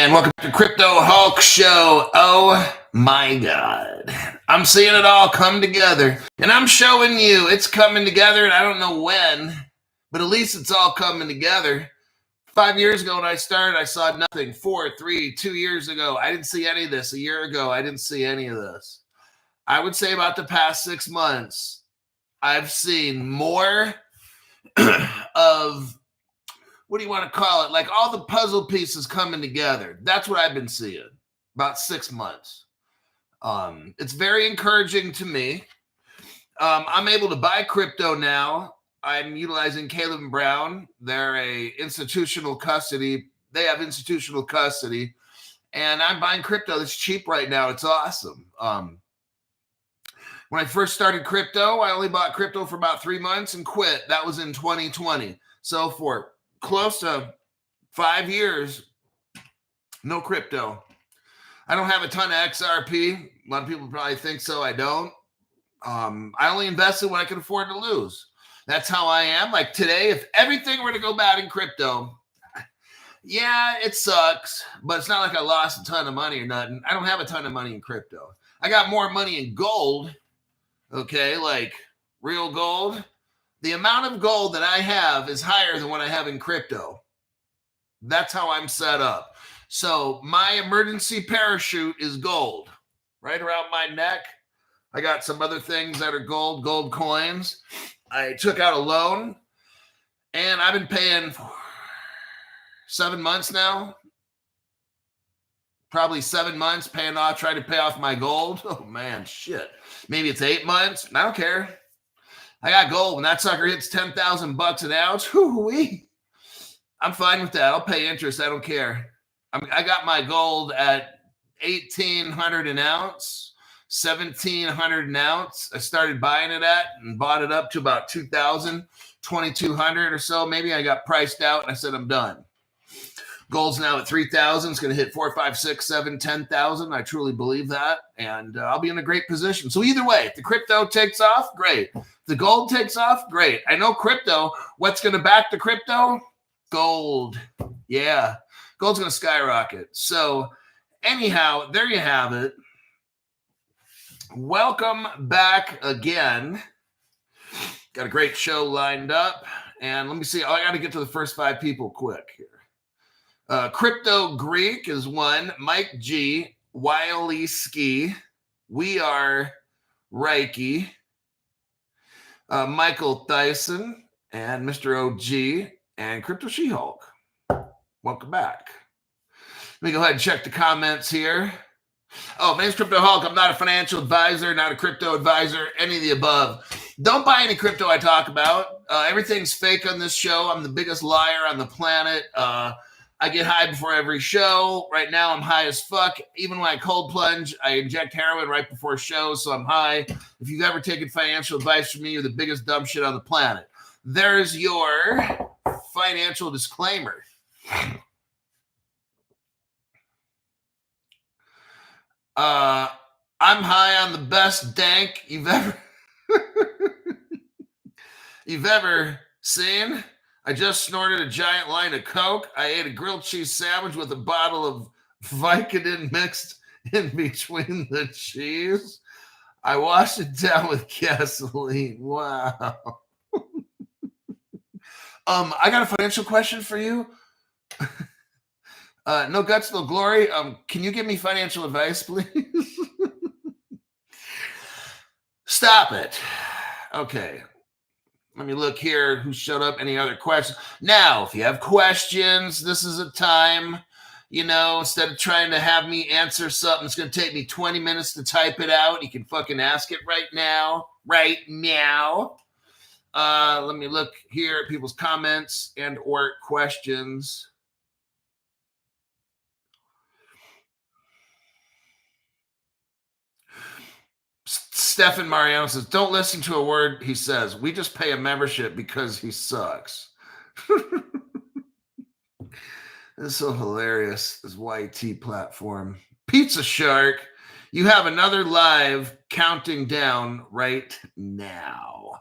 And welcome to Crypto Hulk Show. Oh my God. I'm seeing it all come together. And I'm showing you it's coming together, and I don't know when, but at least it's all coming together. 5 years ago when I started, I saw nothing. 4, 3, 2 years ago, I didn't see any of this. A year ago, I didn't see any of this. I would say about the past 6 months, I've seen more of, what do you want to call it? Like all the puzzle pieces coming together. That's what I've been seeing about 6 months. It's very encouraging to me. I'm able to buy crypto now. I'm utilizing Caleb and Brown. They're a institutional custody. They have institutional custody, and I'm buying crypto that's cheap right now. It's awesome. When I first started crypto, I only bought crypto for about 3 months and quit. That was in 2020. So for close to 5 years, no crypto. I don't have a ton of XRP. A lot of people probably think so. I don't. I only invested when I could afford to lose. That's how I am. Like today, if everything were to go bad in crypto, yeah, it sucks, but it's not like I lost a ton of money or nothing. I don't have a ton of money in crypto. I got more money in gold, okay, like real gold. The amount of gold that I have is higher than what I have in crypto. That's how I'm set up. So my emergency parachute is gold right around my neck. I got some other things that are gold coins. I took out a loan, and I've been paying for 7 months now. Probably 7 months paying off, trying to pay off my gold. Oh man, shit. Maybe it's 8 months. I don't care. I got gold. When that sucker hits $10,000 an ounce, whoo-wee, I'm fine with that. I'll pay interest. I don't care. I got my gold at $1,800 an ounce, $1,700 an ounce. I started buying it at and bought it up to about $2,000, $2,200 or so. Maybe I got priced out and I said, I'm done. Gold's now at 3,000. It's going to hit 4, 5, 6, 7, 10,000. I truly believe that. And I'll be in a great position. So either way, if the crypto takes off, great. If the gold takes off, great. I know crypto. What's going to back the crypto? Gold. Yeah. Gold's going to skyrocket. So anyhow, there you have it. Welcome back again. Got a great show lined up. And let me see. I got to get to the first 5 people quick here. Crypto Greek is one. Mike G, Wiley Ski, We Are Reiki, Michael Tyson, and Mr. OG, and Crypto She-Hulk. Welcome back. Let me go ahead and check the comments here. Oh, my name's Crypto Hulk. I'm not a financial advisor, not a crypto advisor, any of the above. Don't buy any crypto I talk about. Everything's fake on this show. I'm the biggest liar on the planet. I get high before every show. Right now, I'm high as fuck. Even when I cold plunge, I inject heroin right before shows, so I'm high. If you've ever taken financial advice from me, you're the biggest dumb shit on the planet. There's your financial disclaimer. I'm high on the best dank you've ever seen. I just snorted a giant line of Coke. I ate a grilled cheese sandwich with a bottle of Vicodin mixed in between the cheese. I washed it down with gasoline. Wow. I got a financial question for you. No guts, no glory. Can you give me financial advice, please? Stop it. Okay. Let me look here who showed up. Any other questions? Now, if you have questions, this is a time, instead of trying to have me answer something, it's going to take me 20 minutes to type it out. You can fucking ask it right now. Right now. Let me look here at people's comments and or questions. Stefan Mariano says, don't listen to a word he says. We just pay a membership because he sucks. This is so hilarious, this YT platform. Pizza Shark, you have another live counting down right now.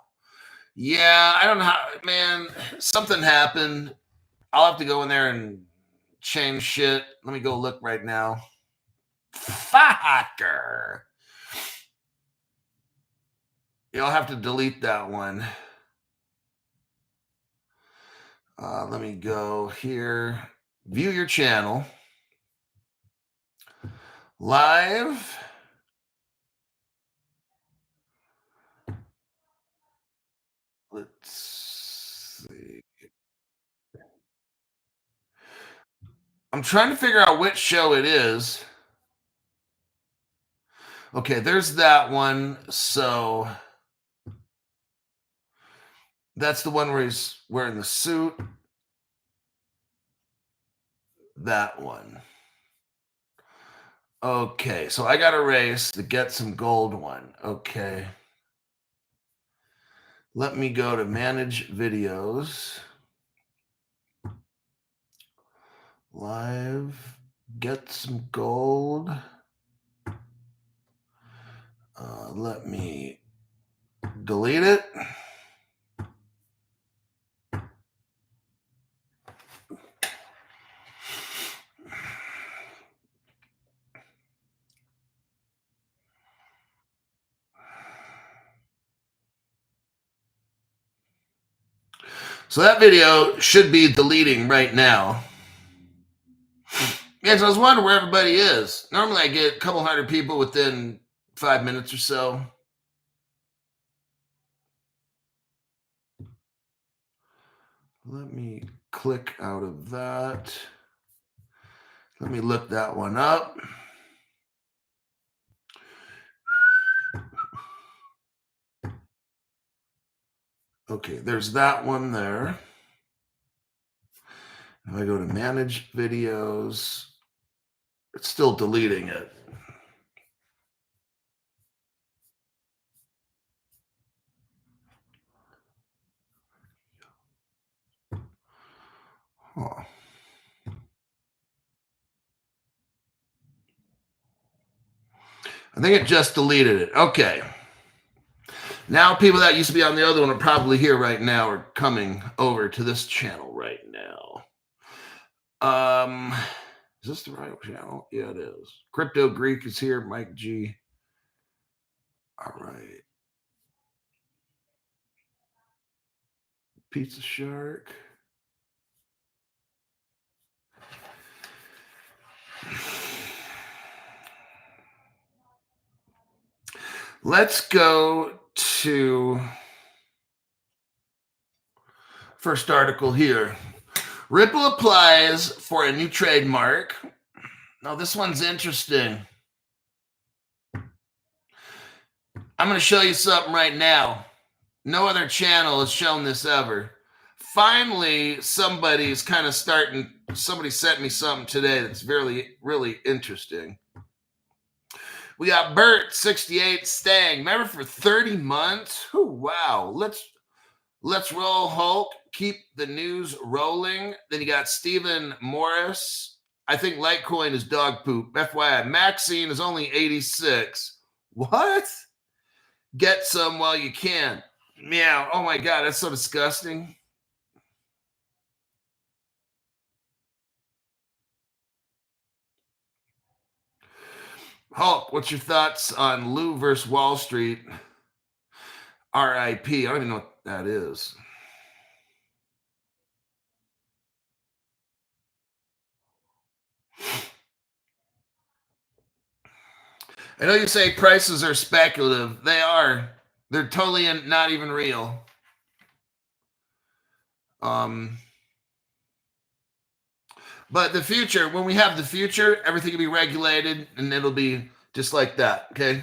Yeah, I don't know how, man, something happened. I'll have to go in there and change shit. Let me go look right now. Fucker. You'll have to delete that one. Let me go here. View your channel. Live. Let's see. I'm trying to figure out which show it is. Okay, there's that one. So that's the one where he's wearing the suit. That one. Okay, so I got a race to get some gold one. Okay. Let me go to manage videos. Live. Get some gold. Let me delete it. So that video should be deleting right now. Yeah, so I was wondering where everybody is. Normally I get a couple hundred people within 5 minutes or so. Let me click out of that. Let me look that one up. Okay, there's that one there. If I go to manage videos, it's still deleting it. Oh. I think it just deleted it. Okay. Now people that used to be on the other one are probably here right now or coming over to this channel right now. Is this the right channel? Yeah, it is. Crypto Greek is here. Mike G. All right. Pizza Shark. Let's go to first article here. Ripple applies for a new trademark. Now, this one's interesting. I'm going to show you something right now. No other channel has shown this ever. Finally, somebody's kind of starting. Somebody sent me something today that's really, really interesting. We got Bert 68 staying. Remember for 30 months? Ooh, wow. Let's roll Hulk. Keep the news rolling. Then you got Stephen Morris. I think Litecoin is dog poop. FYI, Maxine is only 86. What? Get some while you can. Meow. Oh my God, that's so disgusting. Hulk, what's your thoughts on Lou versus Wall Street? RIP. I don't even know what that is. I know you say prices are speculative. They are. They're totally not even real. But the future, when we have the future, everything will be regulated and it'll be just like that. Okay.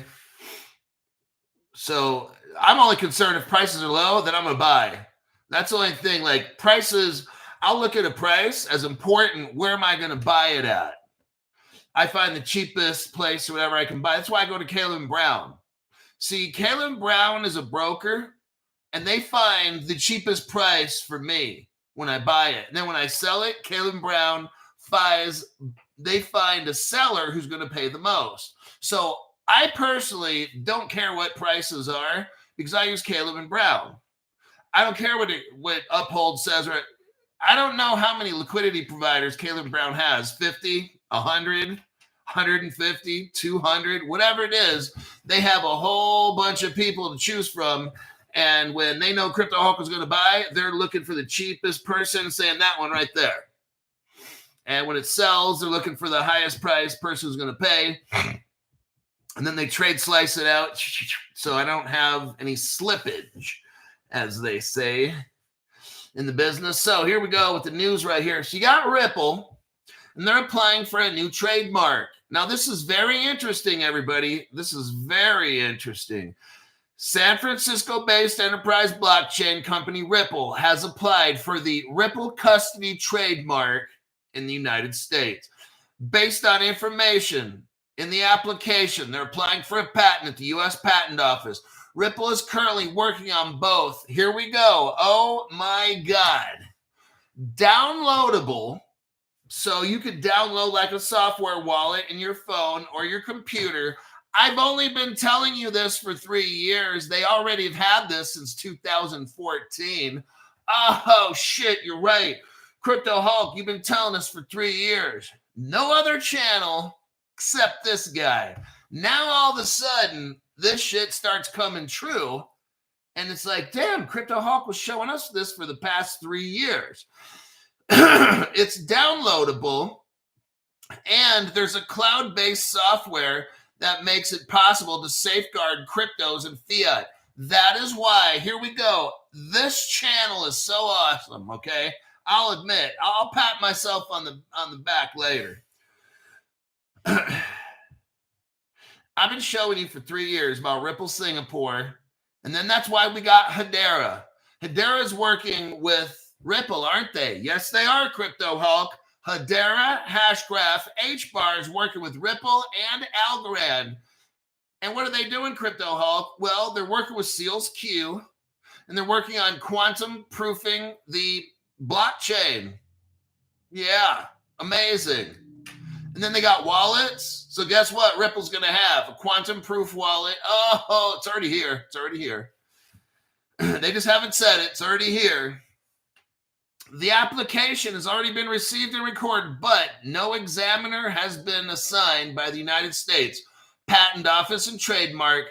So I'm only concerned if prices are low, then I'm going to buy. That's the only thing. Like prices, I'll look at a price as important. Where am I going to buy it at? I find the cheapest place or whatever I can buy. That's why I go to Caleb Brown. See, Caleb Brown is a broker and they find the cheapest price for me when I buy it. And then when I sell it, Caleb Brown they find a seller who's going to pay the most. So I personally don't care what prices are because I use Caleb and Brown. I don't care what Uphold says. I don't know how many liquidity providers Caleb Brown has, 50, 100, 150, 200, whatever it is. They have a whole bunch of people to choose from. And when they know Crypto Hulk is going to buy, they're looking for the cheapest person, saying that one right there. And when it sells, they're looking for the highest price person who's going to pay. And then they trade slice it out. So I don't have any slippage, as they say in the business. So here we go with the news right here. So you got Ripple, and they're applying for a new trademark. Now, this is very interesting, everybody. This is very interesting. San Francisco-based enterprise blockchain company Ripple has applied for the Ripple custody trademark in the United States. Based on information in the application, they're applying for a patent at the U.S. Patent Office. Ripple is currently working on both. Here we go. Oh my God. Downloadable. So you could download like a software wallet in your phone or your computer. I've only been telling you this for 3 years. They already have had this since 2014. Oh, shit, you're right. Crypto Hulk, you've been telling us for 3 years. No other channel except this guy. Now all of a sudden, this shit starts coming true. And it's like, damn, Crypto Hulk was showing us this for the past 3 years. It's downloadable. And there's a cloud-based software that makes it possible to safeguard cryptos and fiat. That is why, here we go. This channel is so awesome, okay? I'll admit, I'll pat myself on the back later. I've been showing you for 3 years about Ripple Singapore, and then that's why we got Hedera. Hedera is working with Ripple, aren't they? Yes, they are, Crypto Hulk. Hedera, Hashgraph, HBAR is working with Ripple and Algorand. And what are they doing, Crypto Hulk? Well, they're working with Seals Q, and they're working on quantum proofing the blockchain. Yeah, amazing. And then they got wallets. So guess what Ripple's going to have? A quantum proof wallet. Oh, it's already here. It's already here. They just haven't said it. It's already here. The application has already been received and recorded, but no examiner has been assigned by the United States Patent Office and Trademark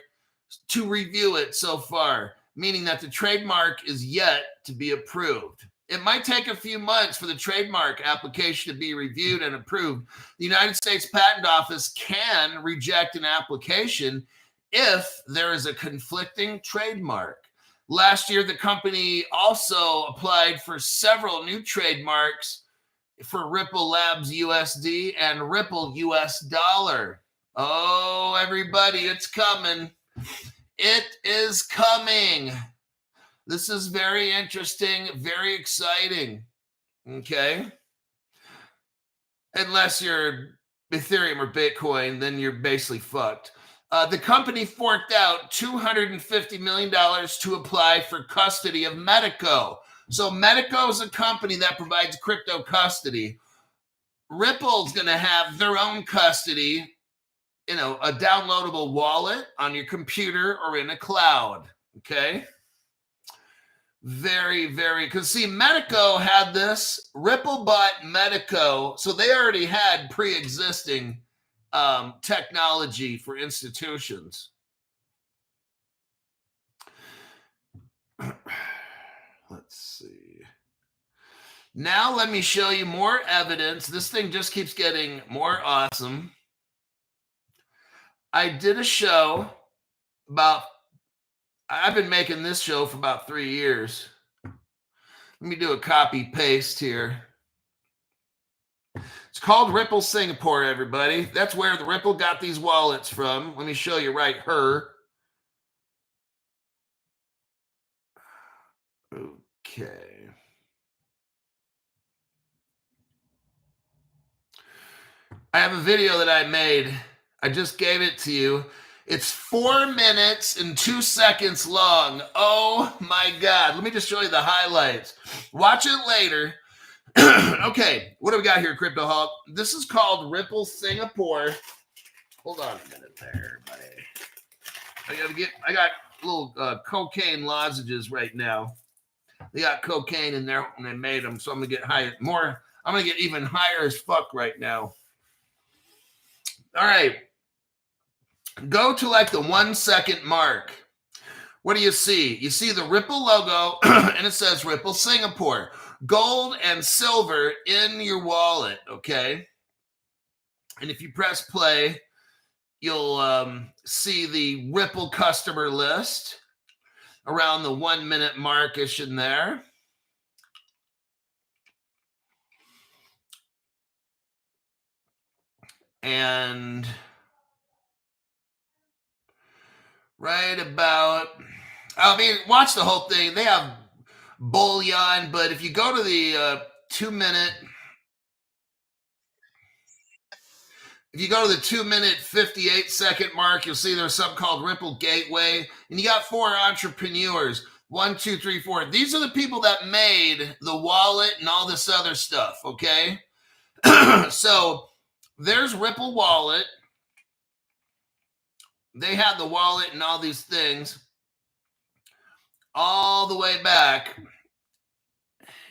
to review it so far, meaning that the trademark is yet to be approved. It might take a few months for the trademark application to be reviewed and approved. The United States Patent Office can reject an application if there is a conflicting trademark. Last year, the company also applied for several new trademarks for Ripple Labs USD and Ripple US dollar. Oh, everybody, it's coming. It is coming. This is very interesting, very exciting. Okay. Unless you're Ethereum or Bitcoin, then you're basically fucked. The company forked out $250 million to apply for custody of Medico. So Medico is a company that provides crypto custody. Ripple's going to have their own custody, a downloadable wallet on your computer or in a cloud. Okay. Very, very, because see, Medico had this. Ripple bought Medico, so they already had pre-existing technology for institutions. Let's see. Now let me show you more evidence. This thing just keeps getting more awesome. I did a show I've been making this show for about 3 years. Let me do a copy paste here. It's called Ripple Singapore, everybody. That's where the Ripple got these wallets from. Let me show you right here. Okay. I have a video that I made. I just gave it to you. It's 4 minutes and 2 seconds long. Oh my God. Let me just show you the highlights. Watch it later. Okay, what do we got here, Crypto Hulk? This is called Ripple Singapore. Hold on a minute there, buddy. I got little cocaine lozenges right now. They got cocaine in there when they made them. So I'm going to get high more. I'm going to get even higher as fuck right now. All right. Go to like the 1 second mark. What do you see? You see the Ripple logo and it says Ripple Singapore. Gold and silver in your wallet, okay? And if you press play, you'll see the Ripple customer list around the 1 minute markish in there. And right about, I mean, watch the whole thing. They have bullion, but if you go to the 2 minute, if you go to the 2 minute 58 second mark, you'll see there's something called Ripple Gateway, and you got 4 entrepreneurs. 1, 2, 3, 4. These are the people that made the wallet and all this other stuff, okay? So there's Ripple Wallet. They had the wallet and all these things all the way back.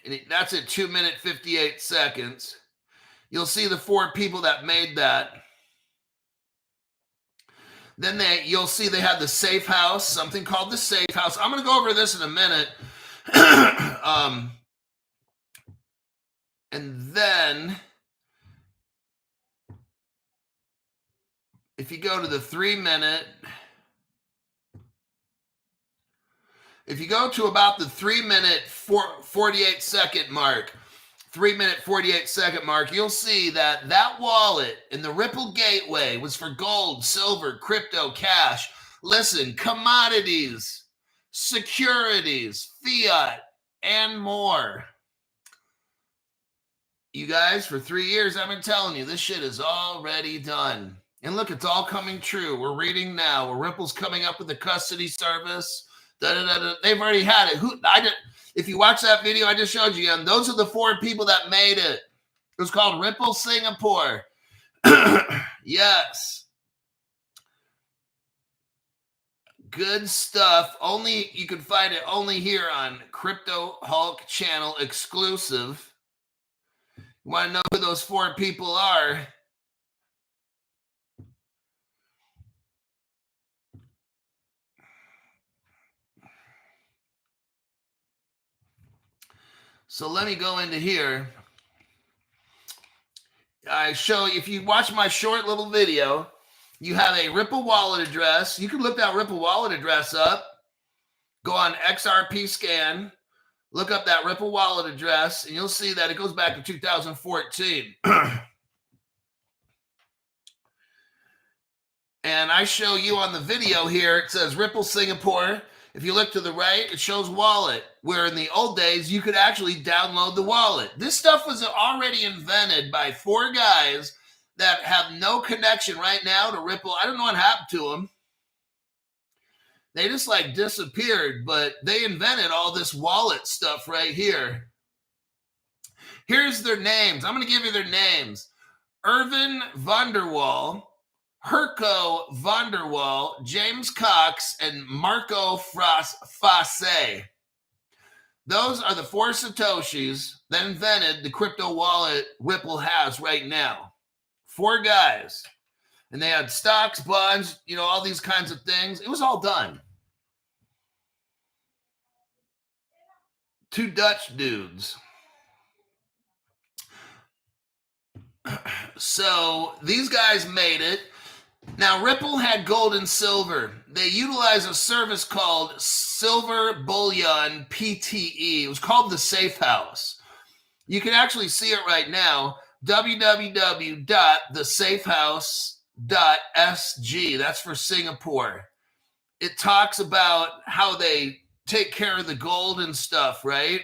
And that's at 2 minute 58 seconds. You'll see the 4 people that made that. Then you'll see they had the safe house, something called the safe house. I'm going to go over this in a minute. And then if you go to the 3 minute, if you go to about the 3 minute 48 second mark, 3 minute 48 second mark, you'll see that that wallet in the Ripple Gateway was for gold, silver, crypto, cash. Listen, commodities, securities, fiat, and more. You guys, for 3 years, I've been telling you, this shit is already done. And look, it's all coming true. We're reading now where Ripple's coming up with the custody service. They've already had it. If you watch that video I just showed you, and those are the 4 people that made it. It was called Ripple Singapore. Yes. Good stuff. Only you can find it only here on Crypto Hulk channel exclusive. You want to know who those 4 people are? So let me go into here. I show you, if you watch my short little video, you have a Ripple wallet address. You can look that Ripple wallet address up. Go on XRP scan, look up that Ripple wallet address, and you'll see that it goes back to 2014. And I show you on the video here, it says Ripple Singapore. If you look to the right, it shows wallet, where in the old days, you could actually download the wallet. This stuff was already invented by 4 guys that have no connection right now to Ripple. I don't know what happened to them. They just like disappeared, but they invented all this wallet stuff right here. Here's their names. I'm going to give you their names. Irvin Vanderwall, Herco Vanderwall, James Cox, and Marco Fasse. Those are the 4 Satoshis that invented the crypto wallet Ripple has right now. 4 guys. And they had stocks, bonds, all these kinds of things. It was all done. 2 Dutch dudes. So these guys made it. Now, Ripple had gold and silver. They utilized a service called Silver Bullion PTE. It was called the Safe House. You can actually see it right now. www.thesafehouse.sg. That's for Singapore. It talks about how they take care of the gold and stuff, right?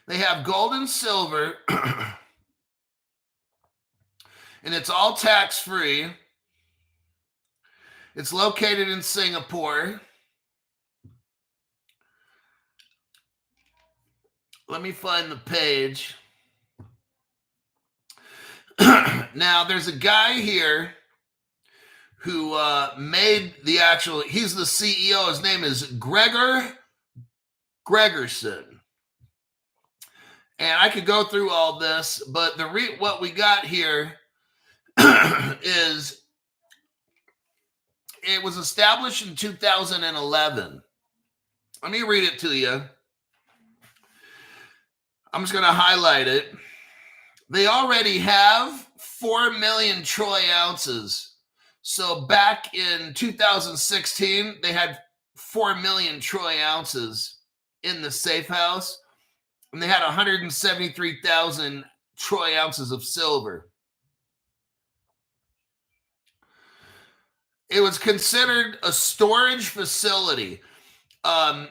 They have gold and silver, and it's all tax-free. It's located in Singapore. Let me find the page. Now, there's a guy here who made the actual, he's the CEO. His name is Gregerson. And I could go through all this, but what we got here is it was established in 2011. Let me read it to you. I'm just going to highlight it. They already have 4 million troy ounces. So back in 2016, they had 4 million troy ounces in the safe house, and they had 173,000 troy ounces of silver. It was considered a storage facility.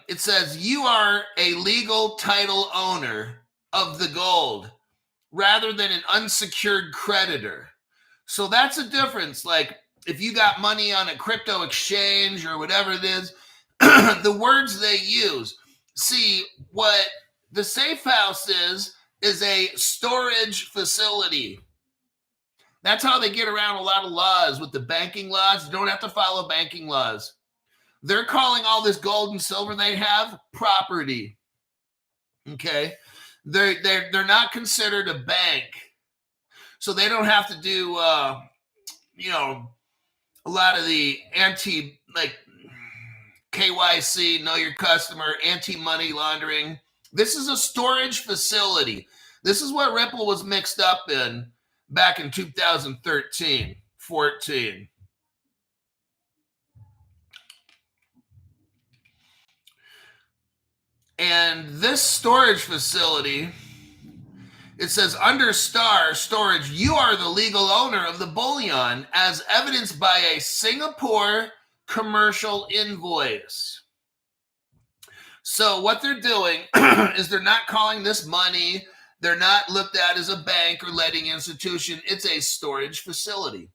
It says you are a legal title owner of the gold rather than an unsecured creditor. So that's a difference. Like if you got money on a crypto exchange or whatever it is, the words they use. See, what the safe house is a storage facility. That's how they get around a lot of laws with the banking laws. You don't have to follow banking laws. They're calling all this gold and silver they have property. Okay. They're not considered a bank. So they don't have to do a lot of the KYC, know your customer, anti-money laundering. This is a storage facility. This is what Ripple was mixed up in back in 2013, 14. And this storage facility, it says under Star Storage, you are the legal owner of the bullion as evidenced by a Singapore commercial invoice. So what they're doing is they're not calling this money. They're not looked at as a bank or lending institution. It's a storage facility.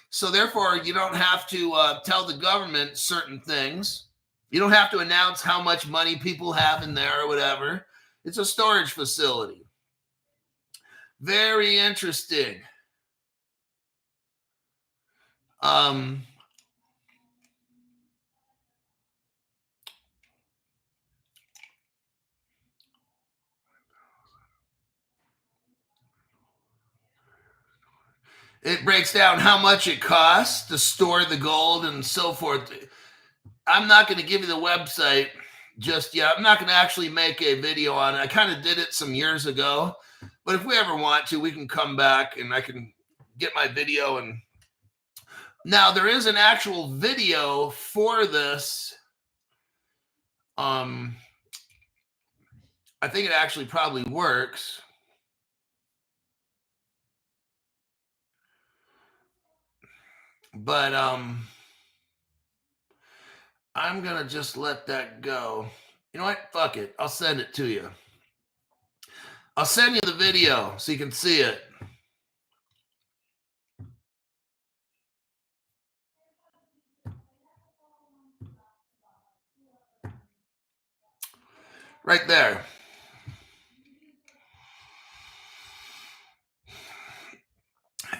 So therefore, you don't have to tell the government certain things. You don't have to announce how much money people have in there or whatever. It's a storage facility. Very interesting. It breaks down how much it costs to store the gold and so forth. I'm not going to give you the website just yet. I'm not going to actually make a video on it. I kind of did it some years ago, but if we ever want to, we can come back and I can get my video. And now there is an actual video for this. I think it actually probably works. But I'm going to just let that go. You know what? Fuck it. I'll send it to you. I'll send you the video so you can see it. Right there.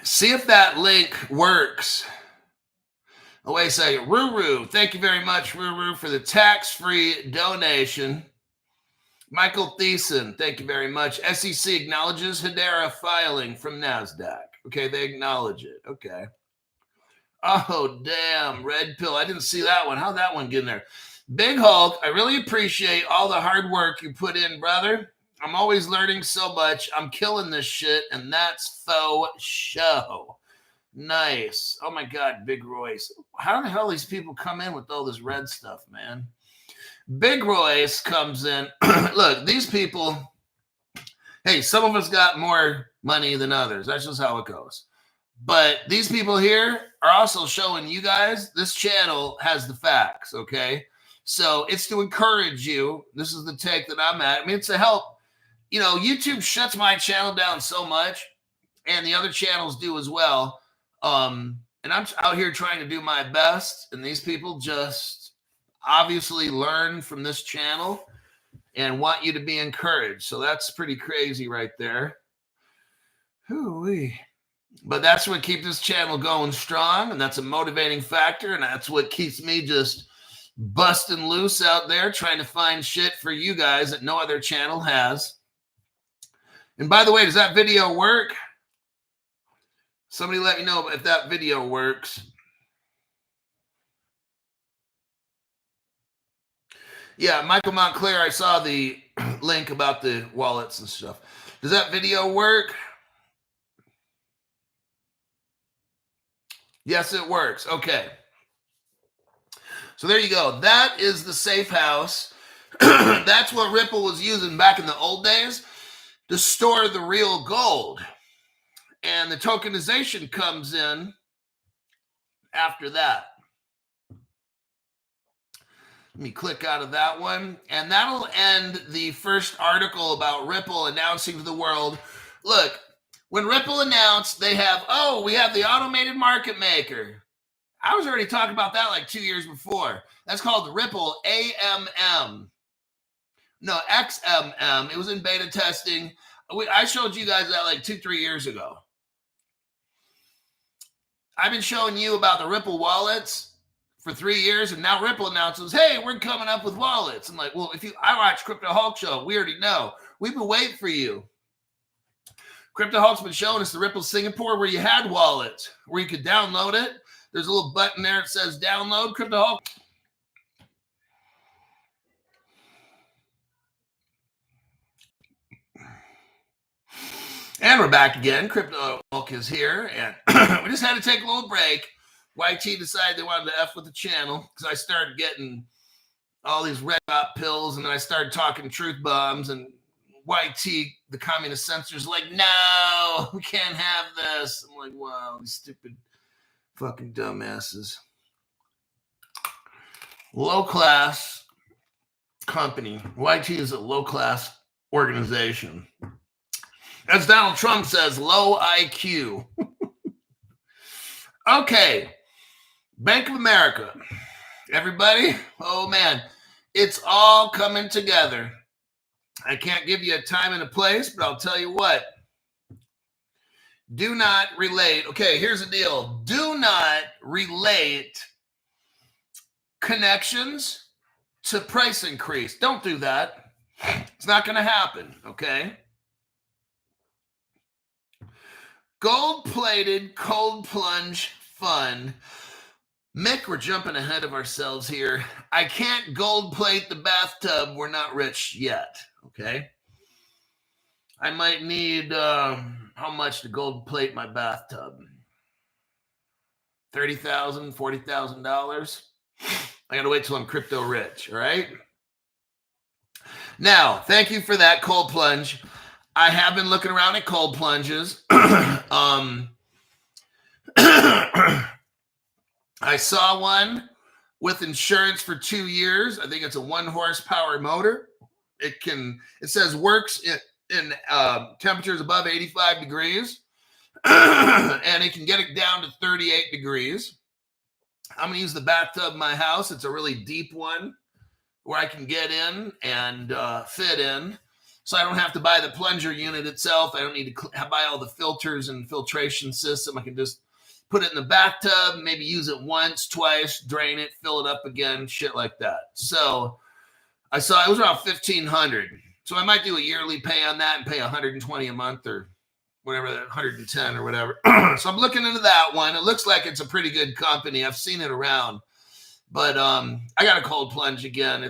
See if that link works. Oh, wait a second. Ruru, thank you very much, Ruru, for the tax-free donation. Michael Thiessen, thank you very much. SEC acknowledges Hedera filing from NASDAQ. Okay, they acknowledge it. Okay. Oh, damn. Red Pill. I didn't see that one. How'd that one get in there? Big Hulk, I really appreciate all the hard work you put in, brother. I'm always learning so much. I'm killing this shit, and that's faux show. Nice. Oh, my God, Big Royce. How the hell these people come in with all this red stuff, man? Big Royce comes in. Look, these people, hey, some of us got more money than others. That's just how it goes. But these people here are also showing you guys this channel has the facts, okay? So it's to encourage you. This is the take that I'm at. I mean, it's to help. You know, YouTube shuts my channel down so much, and the other channels do as well. And I'm out here trying to do my best, and these people just obviously learn from this channel and want you to be encouraged. So that's pretty crazy right there. Hoo-wee. But that's what keeps this channel going strong, and that's a motivating factor, and that's what keeps me just busting loose out there trying to find shit for you guys that no other channel has. And by the way, does that video work? Somebody let me know if that video works. Yeah, Michael Montclair, I saw the link about the wallets and stuff. Does that video work? Yes, it works. Okay. So there you go. That is the safe house. That's what Ripple was using back in the old days to store the real gold. And the tokenization comes in after that. Let me click out of that one. And that'll end the first article about Ripple announcing to the world, look, when Ripple announced they have, we have the automated market maker. I was already talking about that like 2 years before. That's called the Ripple AMM. No, XMM. It was in beta testing. I showed you guys that like 2-3 years ago. I've been showing you about the Ripple wallets for 3 years, and now Ripple announces, hey, we're coming up with wallets. I'm like, well, I watch Crypto Hulk Show. We already know. We've been waiting for you. Crypto Hulk's been showing us the Ripple Singapore where you had wallets, where you could download it. There's a little button there that says download Crypto Hulk. And we're back again. Crypto Hulk is here, and we just had to take a little break. YT decided they wanted to F with the channel because I started getting all these red dot pills, and then I started talking truth bombs, and YT, the communist censor's like, no, we can't have this. I'm like, wow, these stupid fucking dumbasses. Low-class company. YT is a low-class organization. As Donald Trump says, low IQ. Okay. Bank of America. Everybody, oh man, it's all coming together. I can't give you a time and a place, but I'll tell you what. Do not relate. Okay, here's the deal. Do not relate connections to price increase. Don't do that. It's not going to happen, okay? Gold-plated cold plunge fund. Mick, we're jumping ahead of ourselves here. I can't gold plate the bathtub. We're not rich yet, okay? I might need, how much to gold plate my bathtub? $30,000, $40,000? I got to wait till I'm crypto rich, all right? Now, thank you for that cold plunge. I have been looking around at cold plunges. I saw one with insurance for 2 years. I think it's a 1 horsepower motor. It says works in temperatures above 85 degrees, and it can get it down to 38 degrees. I'm going to use the bathtub in my house. It's a really deep one where I can get in and fit in. So I don't have to buy the plunger unit itself. I don't need to buy all the filters and filtration system. I can just put it in the bathtub, maybe use it once, twice, drain it, fill it up again, shit like that. So I saw it was around $1,500. So I might do a yearly pay on that and pay $120 a month or whatever, $110 or whatever. So I'm looking into that one. It looks like it's a pretty good company. I've seen it around. But I got a cold plunge again.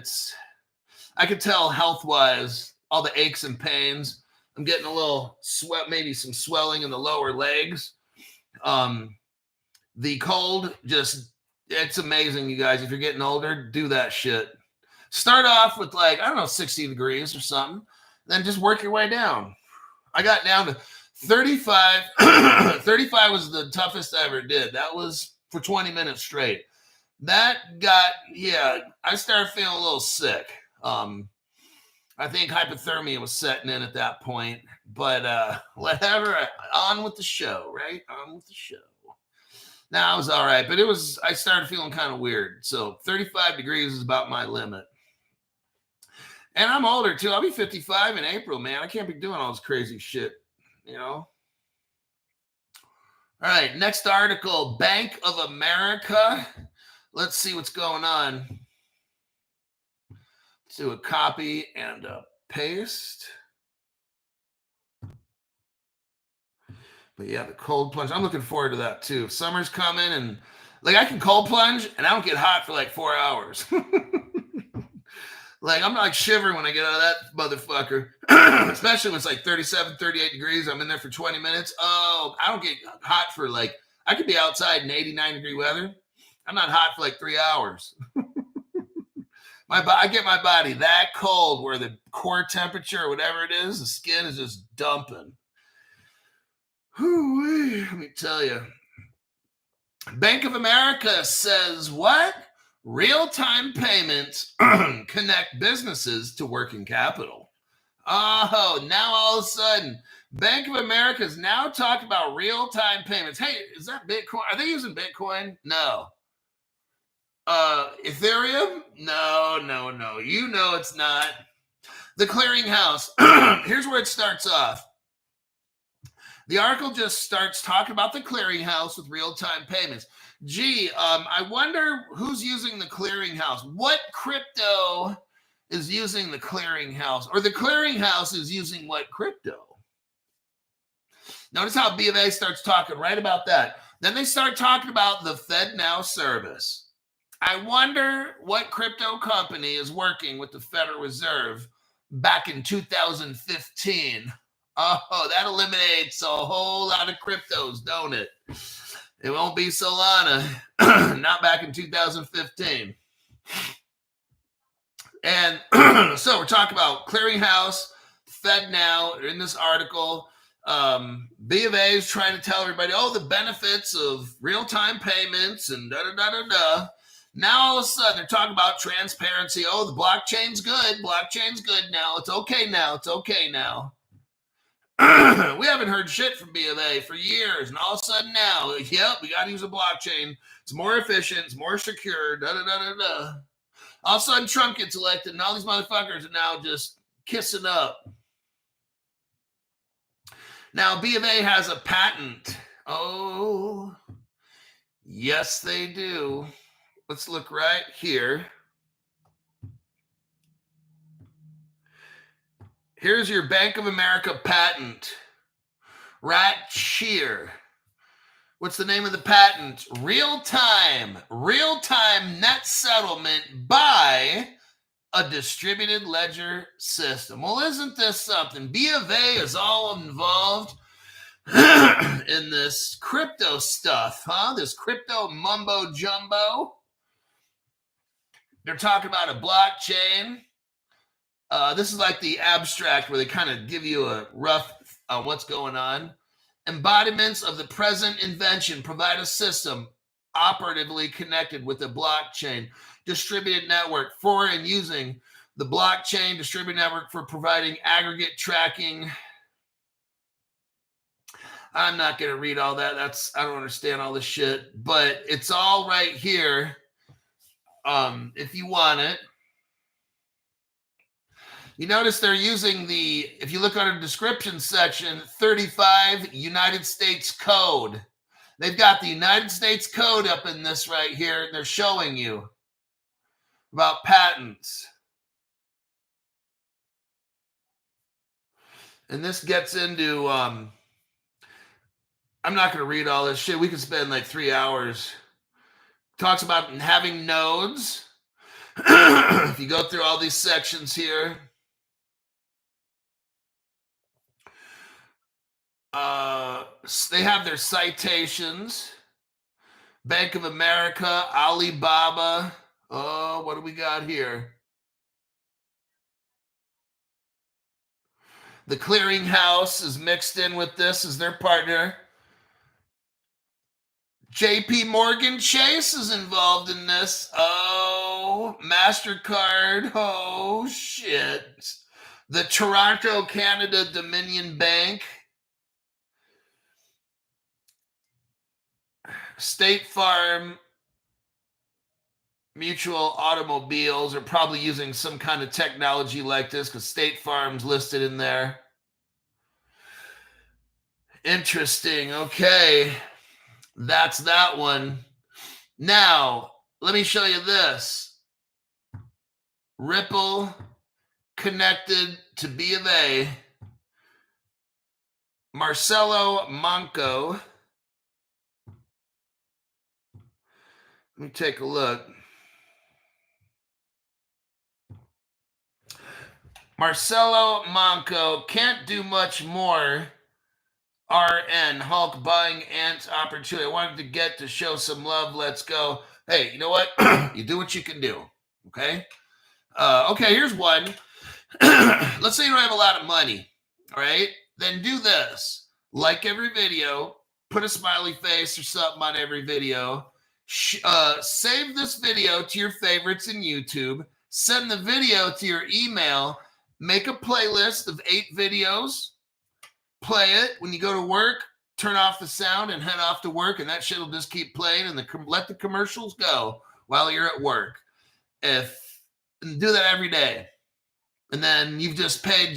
I could tell health-wise, all the aches and pains. I'm getting a little sweat, maybe some swelling in the lower legs. The cold, it's amazing, you guys. If you're getting older, do that shit. Start off with 60 degrees or something. Then just work your way down. I got down to 35. 35 was the toughest I ever did. That was for 20 minutes straight. I started feeling a little sick. I think hypothermia was setting in at that point. But whatever, on with the show, right? On with the show. Now, I was all right, but I started feeling kind of weird. So 35 degrees is about my limit. And I'm older, too. I'll be 55 in April, man. I can't be doing all this crazy shit, you know? All right, next article, Bank of America. Let's see what's going on. Let's do a copy and a paste. But yeah, the cold plunge. I'm looking forward to that too. Summer's coming, and like I can cold plunge and I don't get hot for like 4 hours. Like I'm like shivering when I get out of that motherfucker, especially when it's like 37, 38 degrees. I'm in there for 20 minutes. Oh, I don't get hot for like, I could be outside in 89-degree weather. I'm not hot for like 3 hours. I get my body that cold where the core temperature or whatever it is, the skin is just dumping. Whew, let me tell you. Bank of America says what? Real-time payments connect businesses to working capital. Oh, now all of a sudden, Bank of America is now talking about real-time payments. Hey, is that Bitcoin? Are they using Bitcoin? No. Ethereum? No. You know it's not. The clearinghouse. Here's where it starts off. The article just starts talking about the clearinghouse with real-time payments. Gee, I wonder who's using the clearinghouse. What crypto is using the clearinghouse? Or the clearinghouse is using what crypto? Notice how B of A starts talking right about that. Then they start talking about the FedNow service. I wonder what crypto company is working with the Federal Reserve back in 2015. Oh, that eliminates a whole lot of cryptos, don't it? It won't be Solana, not back in 2015. And so we're talking about clearinghouse, FedNow in this article. B of A is trying to tell everybody, oh, the benefits of real-time payments and da-da-da-da-da. Now all of a sudden they're talking about transparency. Oh, the blockchain's good. Blockchain's good now. It's okay now. It's okay now. We haven't heard shit from B of A for years, and all of a sudden now, yep, we got to use a blockchain. It's more efficient. It's more secure. Da-da-da-da-da. All of a sudden Trump gets elected, and all these motherfuckers are now just kissing up. Now, B of A has a patent. Oh, yes, they do. Let's look right here. Here's your Bank of America patent. Right here. What's the name of the patent? Real-time net settlement by a distributed ledger system. Well, isn't this something? B of A is all involved in this crypto stuff, huh? This crypto mumbo jumbo. They're talking about a blockchain. This is like the abstract where they kind of give you a rough what's going on. Embodiments of the present invention provide a system operatively connected with a blockchain distributed network for and using the blockchain distributed network for providing aggregate tracking. I'm not going to read all that. I don't understand all this shit, but it's all right here. If you want it. You notice they're using if you look under the description section, 35 United States code. They've got the United States code up in this right here, and they're showing you about patents. And this gets into, I'm not going to read all this shit. We could spend like 3 hours. Talks about having nodes. If you go through all these sections here, they have their citations. Bank of America, Alibaba. Oh, what do we got here? The clearinghouse is mixed in with this as their partner. JP Morgan Chase is involved in this. Oh, MasterCard. Oh, shit. The Toronto, Canada Dominion Bank. State Farm Mutual Automobiles are probably using some kind of technology like this because State Farm's listed in there. Interesting. Okay. That's that one. Now, let me show you this. Ripple connected to B of A. Marcelo Manco. Let me take a look. Marcelo Manco can't do much more. RN Hulk buying ant opportunity. I wanted to get to show some love. Let's go. Hey, you know what? You do what you can do. Okay. Okay. Here's one. Let's say you don't have a lot of money. All right. Then do this. Like every video. Put a smiley face or something on every video. Save this video to your favorites in YouTube. Send the video to your email. Make a playlist of 8 videos. Play it when you go to work. Turn off the sound and head off to work, and that shit will just keep playing. And let the commercials go while you're at work. And do that every day, and then you've just paid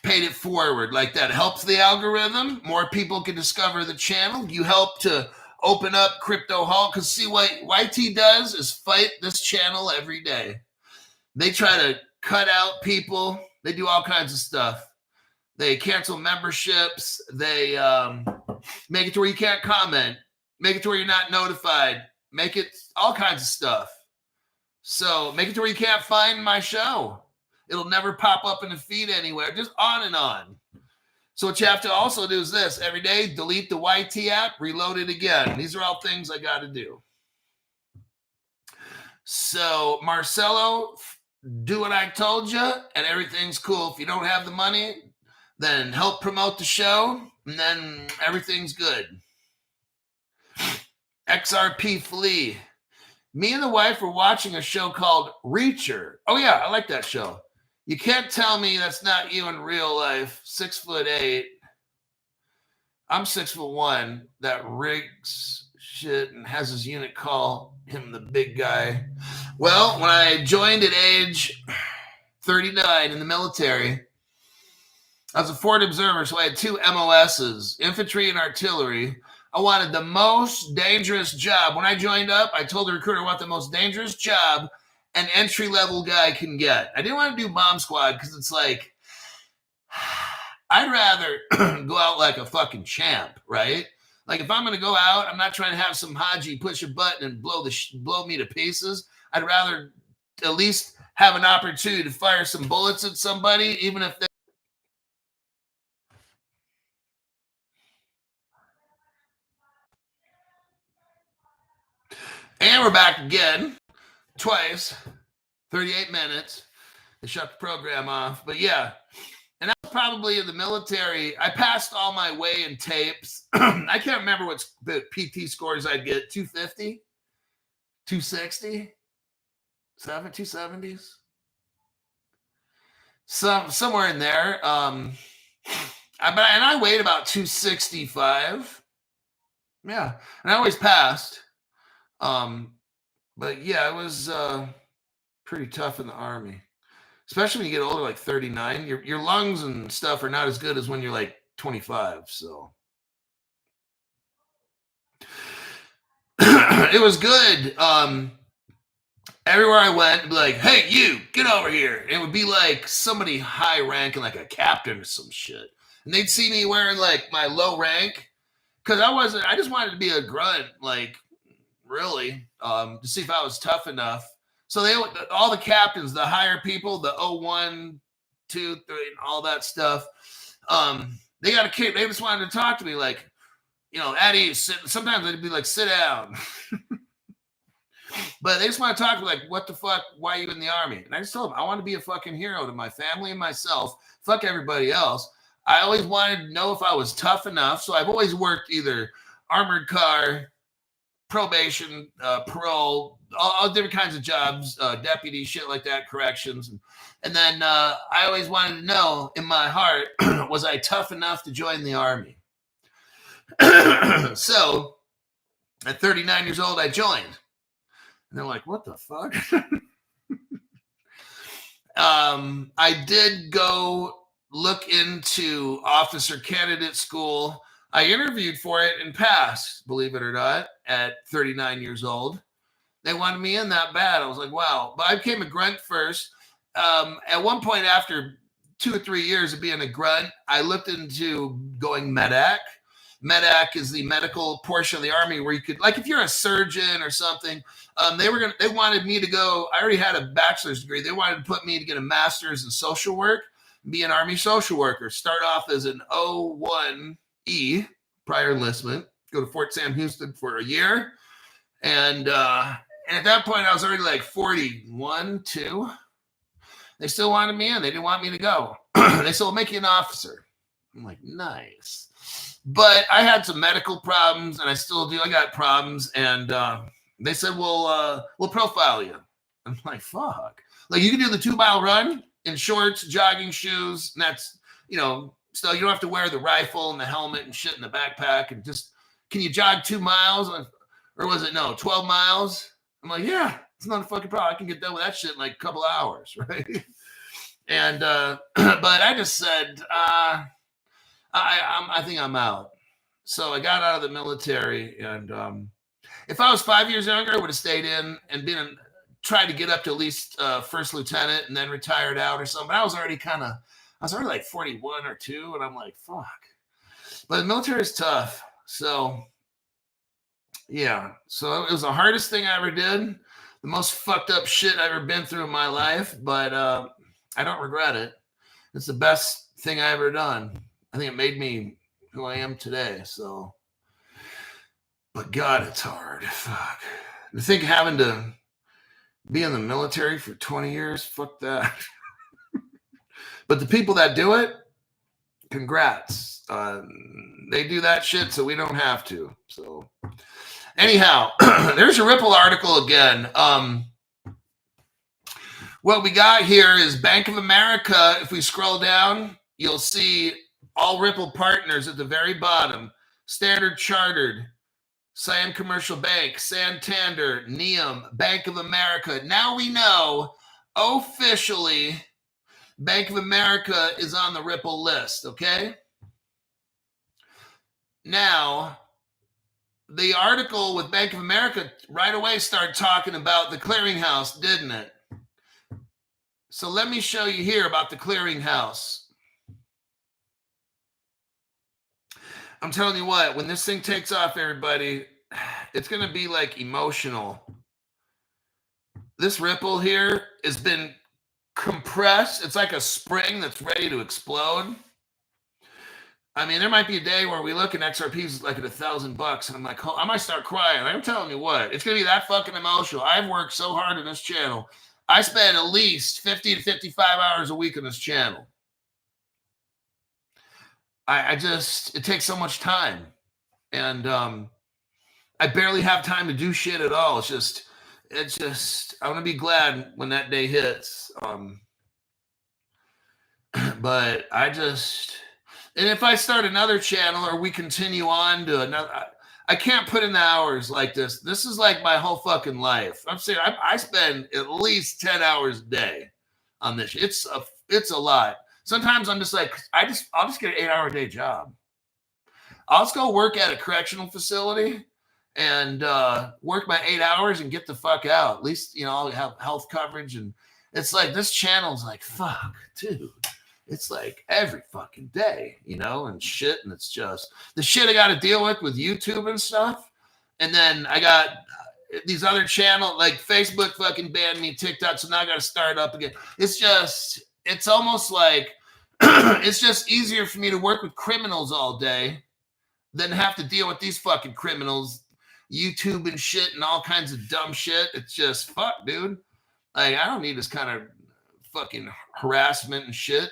it forward like that. It helps the algorithm. More people can discover the channel. You help to open up Crypto Hall, because see what YT does is fight this channel every day. They try to cut out people. They do all kinds of stuff. They cancel memberships. They make it to where you can't comment. Make it to where you're not notified. Make it all kinds of stuff. So make it to where you can't find my show. It'll never pop up in the feed anywhere. Just on and on. So what you have to also do is this. Every day, delete the YT app, reload it again. These are all things I got to do. So Marcelo, do what I told you, and everything's cool. If you don't have the money, then help promote the show, and then everything's good. XRP Flea. Me and the wife were watching a show called Reacher. Oh, yeah, I like that show. You can't tell me that's not you in real life. 6'8". I'm 6'1". That rigs shit and has his unit call him the big guy. Well, when I joined at age 39 in the military, I was a forward observer, so I had 2 MOSs, infantry and artillery. I wanted the most dangerous job. When I joined up, I told the recruiter I want the most dangerous job an entry-level guy can get. I didn't want to do bomb squad because it's like, I'd rather go out like a fucking champ, right? Like if I'm going to go out, I'm not trying to have some Haji push a button and blow me to pieces. I'd rather at least have an opportunity to fire some bullets at somebody, even if they. And we're back again, twice, 38 minutes. They shut the program off. But yeah, and I was probably in the military. I passed all my weigh-in tapes. I can't remember what the PT scores I'd get, 250, 260, 270s. Somewhere in there. And I weighed about 265. Yeah, and I always passed. But yeah, it was pretty tough in the Army, especially when you get older, like 39. Your lungs and stuff are not as good as when you're like 25. So it was good. Everywhere I went, it'd be like, "Hey, you, get over here!" And it would be like somebody high ranking, like a captain or some shit, and they'd see me wearing like my low rank because I just wanted to be a grunt, like. Really, to see if I was tough enough. So all the captains, the higher people, the 01, 2, 3, and all that stuff, they got a kick. They just wanted to talk to me like, at ease. Sometimes they'd be like, sit down. But they just want to talk to me like, what the fuck? Why are you in the Army? And I just told them, I want to be a fucking hero to my family and myself. Fuck everybody else. I always wanted to know if I was tough enough. So I've always worked either armored car, probation, parole, all different kinds of jobs, deputy, shit like that, corrections. And then I always wanted to know in my heart, was I tough enough to join the Army? So at 39 years old, I joined. And they're like, what the fuck? I did go look into officer candidate school. I interviewed for it and passed, believe it or not, at 39 years old. They wanted me in that bad. I was like, wow. But I became a grunt first. At one point, after 2 or 3 years of being a grunt, I looked into going medac. Medac is the medical portion of the Army where you could, like, if you're a surgeon or something, they wanted me to go. I already had a bachelor's degree. They wanted to put me to get a master's in social work, be an Army social worker, start off as an O1E, prior enlistment, go to Fort Sam Houston for a year. And at that point, I was already like 41, 2. They still wanted me in. They didn't want me to go. They said, we'll make you an officer. I'm like, nice. But I had some medical problems, and I still do. I got problems. And they said, we'll profile you. I'm like, fuck. Like, you can do the 2-mile run in shorts, jogging shoes. And that's, so you don't have to wear the rifle and the helmet and shit in the backpack. And just, can you jog 2 miles? Or was it 12 miles? I'm like, yeah, it's not a fucking problem. I can get done with that shit in like a couple hours, right? And but I just said, I think I'm out. So I got out of the military, and if I was 5 years younger, I would have stayed in and tried to get up to at least first lieutenant and then retired out or something. But I was already like 41 or 2, and I'm like, fuck. But the military is tough, so. Yeah, so it was the hardest thing I ever did, the most fucked up shit I ever been through in my life, but I don't regret it. It's the best thing I ever done. I think it made me who I am today. So, but God, it's hard. Fuck. To think having to be in the military for 20 years, fuck that. But the people that do it, congrats. They do that shit so we don't have to. So. Anyhow, there's a Ripple article again. What we got here is Bank of America. If we scroll down, you'll see all Ripple partners at the very bottom. Standard Chartered, Siam Commercial Bank, Santander, Neum, Bank of America. Now we know officially Bank of America is on the Ripple list, okay? Now, the article with Bank of America right away started talking about the clearinghouse, didn't it? So let me show you here about the clearinghouse. I'm telling you what, when this thing takes off, everybody, it's going to be like emotional. This Ripple here has been compressed. It's like a spring that's ready to explode. I mean, there might be a day where we look and XRP's like at $1,000 and I'm like, oh, I might start crying. I'm telling you what, it's going to be that fucking emotional. I've worked so hard on this channel. I spend at least 50 to 55 hours a week on this channel. It takes so much time. And I barely have time to do shit at all. It's just, I want to be glad when that day hits. But and if I start another channel or we continue on to another, I can't put in the hours like this. This is like my whole fucking life. I'm saying I spend at least 10 hours a day on this. It's a lot. Sometimes I'm just like, I'll just get an 8-hour a day job. I'll just go work at a correctional facility and work my 8 hours and get the fuck out. At least, I'll have health coverage. And it's like, this channel's like, fuck, dude. It's like every fucking day, and shit. And it's just the shit I got to deal with YouTube and stuff. And then I got these other channels, like Facebook fucking banned me, TikTok. So now I got to start up again. It's almost like it's just easier for me to work with criminals all day than have to deal with these fucking criminals, YouTube and shit and all kinds of dumb shit. It's just fuck, dude. Like, I don't need this kind of fucking harassment and shit.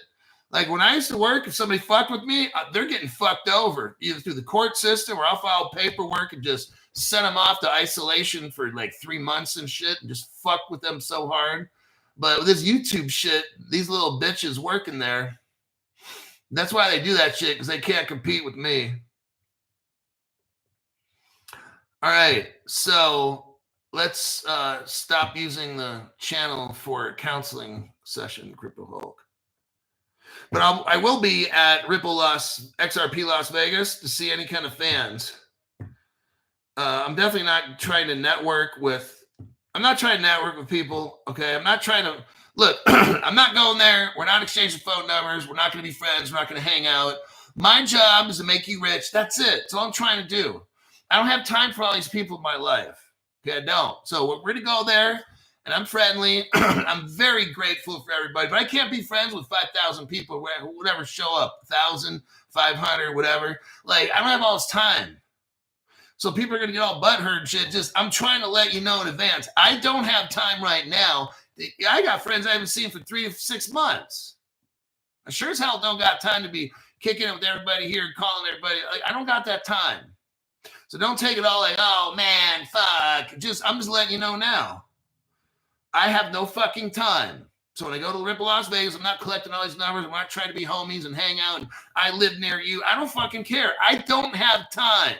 Like, when I used to work, if somebody fucked with me, they're getting fucked over either through the court system or I'll file paperwork and just send them off to isolation for like 3 months and shit and just fuck with them so hard. But with this YouTube shit, these little bitches working there, that's why they do that shit, because they can't compete with me. All right, so let's stop using the channel for counseling session, Crypto Hulk. But I will be at Ripple XRP Las Vegas to see any kind of fans. I'm definitely not trying to network with. I'm not trying to network with people. Okay, I'm not trying to look. I'm not going there. We're not exchanging phone numbers. We're not going to be friends. We're not going to hang out. My job is to make you rich. That's it. That's all I'm trying to do. I don't have time for all these people in my life. Okay, I don't. So we're going to go there, and I'm friendly. I'm very grateful for everybody, but I can't be friends with 5,000 people, whatever show up, 1,000, 500, whatever. Like, I don't have all this time. So people are going to get all butthurt and shit. I'm trying to let you know in advance. I don't have time right now. I got friends I haven't seen for 3 to 6 months. I sure as hell don't got time to be kicking it with everybody here, calling everybody. I don't got that time. So don't take it all like, oh, man, fuck. I'm just letting you know now. I have no fucking time. So when I go to Ripple Las Vegas, I'm not collecting all these numbers. I'm not trying to be homies and hang out. And I live near you. I don't fucking care. I don't have time.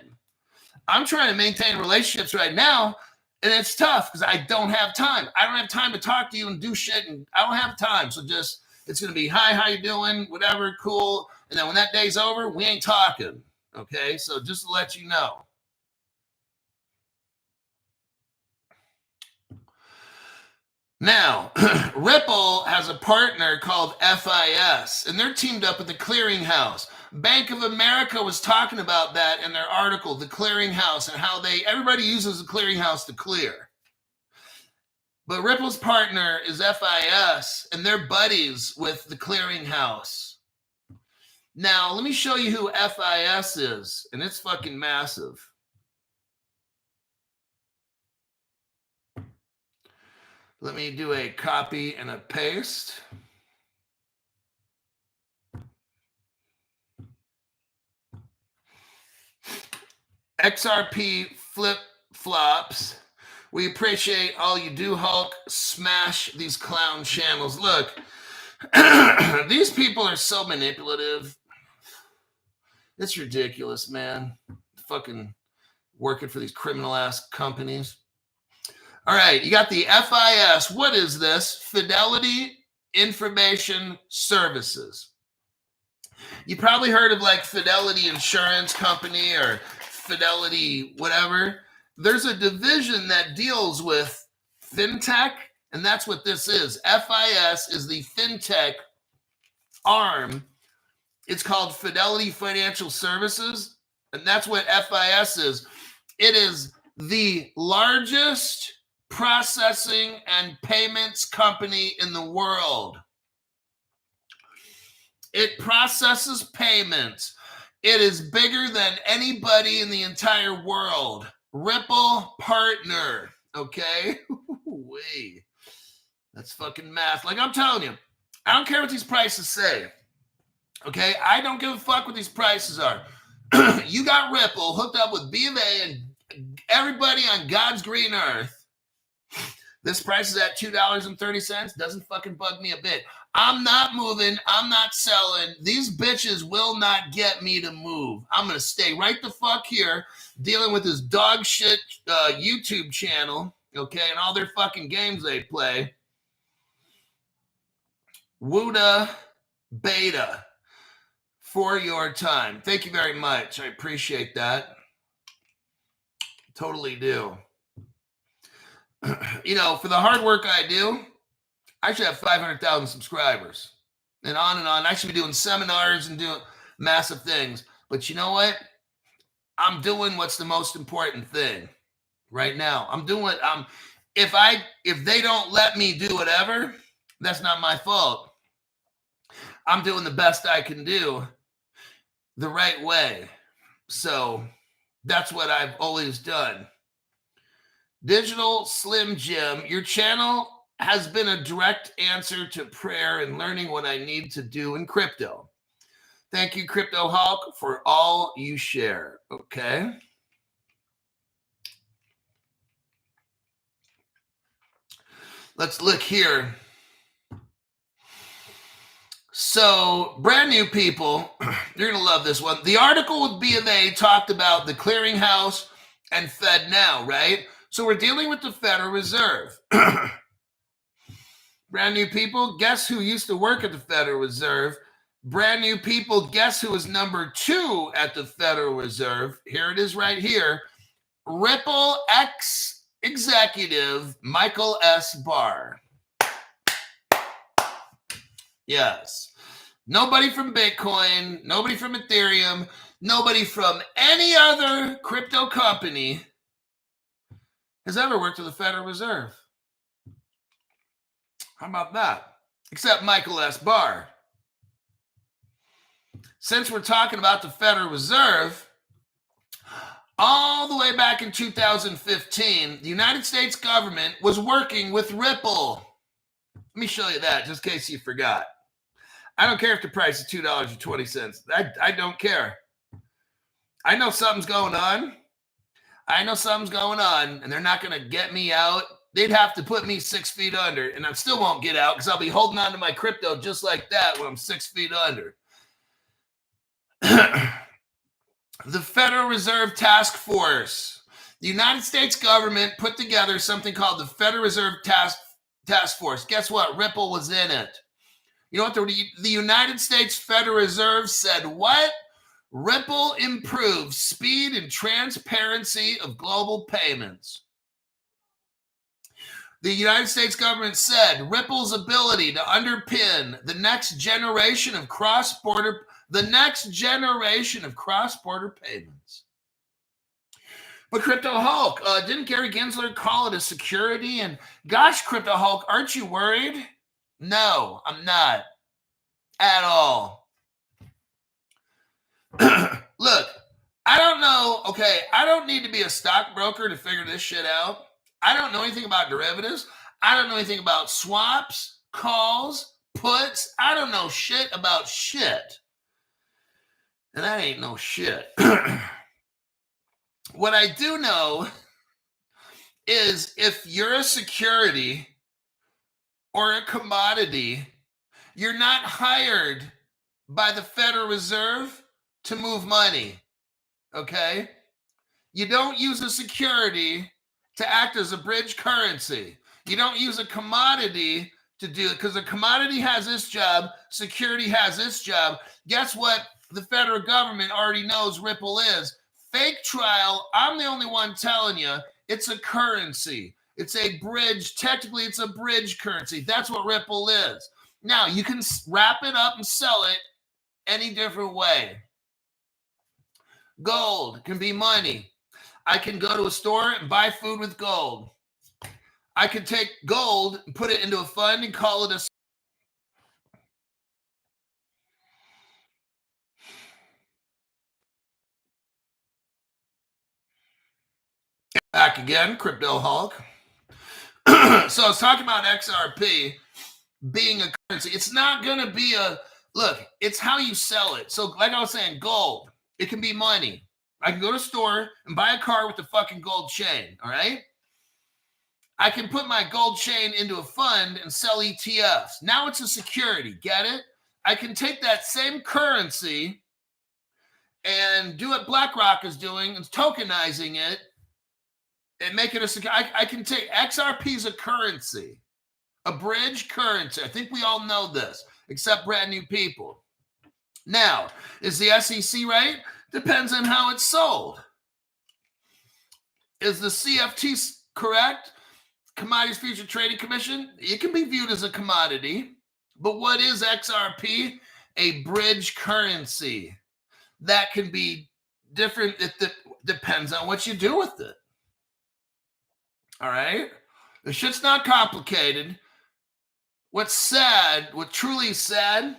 I'm trying to maintain relationships right now, and it's tough because I don't have time. I don't have time to talk to you and do shit, and I don't have time. So it's going to be, hi, how you doing? Whatever, cool. And then when that day's over, we ain't talking, okay? So just to let you know. Now, Ripple has a partner called FIS, and they're teamed up with the clearinghouse. Bank of America was talking about that in their article, the clearinghouse, and how everybody uses the clearinghouse to clear. But Ripple's partner is FIS, and they're buddies with the clearinghouse. Now, let me show you who FIS is, and it's fucking massive. Let me do a copy and a paste. XRP flip-flops. We appreciate all you do, Hulk. Smash these clown channels. Look, these people are so manipulative. It's ridiculous, man. Fucking working for these criminal-ass companies. All right, you got the FIS. What is this? Fidelity Information Services. You probably heard of like Fidelity Insurance Company or Fidelity whatever. There's a division that deals with fintech, and that's what this is. FIS is the fintech arm. It's called Fidelity Financial Services, and that's what FIS is. It is the largest processing and payments company in the world. It processes payments. It is bigger than anybody in the entire world. Ripple partner, okay? Wait, that's fucking math. Like I'm telling you, I don't care what these prices say, okay? I don't give a fuck what these prices are. You got Ripple hooked up with B of A and everybody on God's green earth. This price is at $2.30. Doesn't fucking bug me a bit. I'm not moving. I'm not selling. These bitches will not get me to move. I'm going to stay right the fuck here dealing with this dog shit YouTube channel, okay, and all their fucking games they play. Wuda Beta for your time. Thank you very much. I appreciate that. Totally do. You know, for the hard work I do, I should have 500,000 subscribers and on and on. I should be doing seminars and doing massive things. But you know what? I'm doing what's the most important thing right now. I'm doing what if they don't let me do whatever, that's not my fault. I'm doing the best I can do the right way. So that's what I've always done. Digital Slim Jim, your channel has been a direct answer to prayer and learning what I need to do in crypto. Thank you, Crypto Hulk, for all you share. Okay. Let's look here. So, brand new people, you're going to love this one. The article with B of A talked about the clearinghouse and Fed Now, right? So we're dealing with the Federal Reserve. Brand new people, guess who used to work at the Federal Reserve? Brand new people, guess who is number 2 at the Federal Reserve? Here it is right here. Ripple ex-executive Michael S. Barr. Yes. Nobody from Bitcoin, nobody from Ethereum, nobody from any other crypto company has ever worked with the Federal Reserve. How about that? Except Michael S. Barr. Since we're talking about the Federal Reserve, all the way back in 2015, the United States government was working with Ripple. Let me show you that just in case you forgot. I don't care if the price is $2.20. I don't care. I know something's going on. And they're not going to get me out. They'd have to put me 6 feet under, and I still won't get out because I'll be holding on to my crypto just like that when I'm 6 feet under. The Federal Reserve Task Force. The United States government put together something called the Federal Reserve Task Force. Guess what? Ripple was in it. You know what the United States Federal Reserve said? What? Ripple improves speed and transparency of global payments. The United States government said Ripple's ability to underpin the next generation of cross-border payments. But Crypto Hulk, didn't Gary Gensler call it a security? And gosh, Crypto Hulk, aren't you worried? No, I'm not at all. Look, I don't know. Okay, I don't need to be a stockbroker to figure this shit out. I don't know anything about derivatives. I don't know anything about swaps, calls, puts. I don't know shit about shit. And that ain't no shit. What I do know is if you're a security or a commodity, you're not hired by the Federal Reserve to move money, okay? You don't use a security to act as a bridge currency. You don't use a commodity to do it because a commodity has this job, security has this job. Guess what the federal government already knows Ripple is? Fake trial. I'm the only one telling you it's a currency. It's a bridge. Technically, it's a bridge currency. That's what Ripple is. Now, you can wrap it up and sell it any different way. Gold can be money. I can go to a store and buy food with gold. I can take gold and put it into a fund and call it a... Back again, Crypto Hulk. So I was talking about XRP being a currency. It's not going to be a... Look, it's how you sell it. So like I was saying, gold, it can be money. I can go to a store and buy a car with a fucking gold chain, all right? I can put my gold chain into a fund and sell ETFs. Now it's a security, get it? I can take that same currency and do what BlackRock is doing and tokenizing it and make it a security. I can take XRP as a currency, a bridge currency. I think we all know this, except brand new people. Now, is the SEC right? Depends on how it's sold. Is the CFT correct? Commodities Future Trading Commission? It can be viewed as a commodity. But what is XRP? A bridge currency. That can be different. It depends on what you do with it. All right? The shit's not complicated. What's sad, what truly is sad,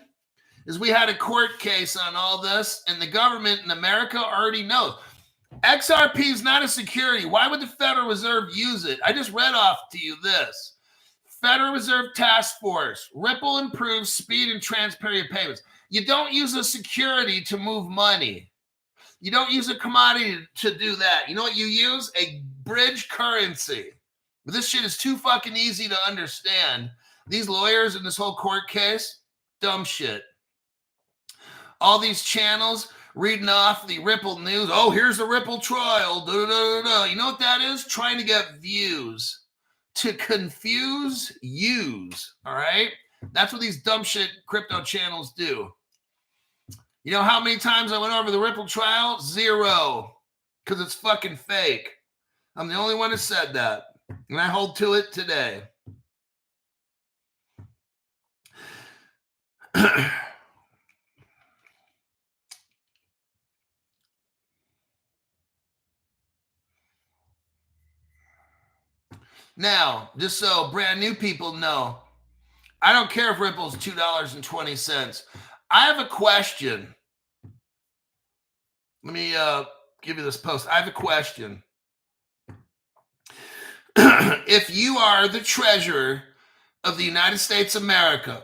is we had a court case on all this, and the government in America already knows. XRP is not a security. Why would the Federal Reserve use it? I just read off to you this. Federal Reserve Task Force. Ripple improves speed and transparency of payments. You don't use a security to move money. You don't use a commodity to do that. You know what you use? A bridge currency. But this shit is too fucking easy to understand. These lawyers in this whole court case, dumb shit. All these channels reading off the Ripple news. Oh, here's the Ripple trial. Da, da, da, da. You know what that is? Trying to get views. To confuse use. All right? That's what these dumb shit crypto channels do. You know how many times I went over the Ripple trial? 0. Because it's fucking fake. I'm the only one who said that. And I hold to it today. Now, just so brand new people know, I don't care if Ripple's $2.20. I have a question. Let me give you this post. I have a question. If you are the treasurer of the United States of America,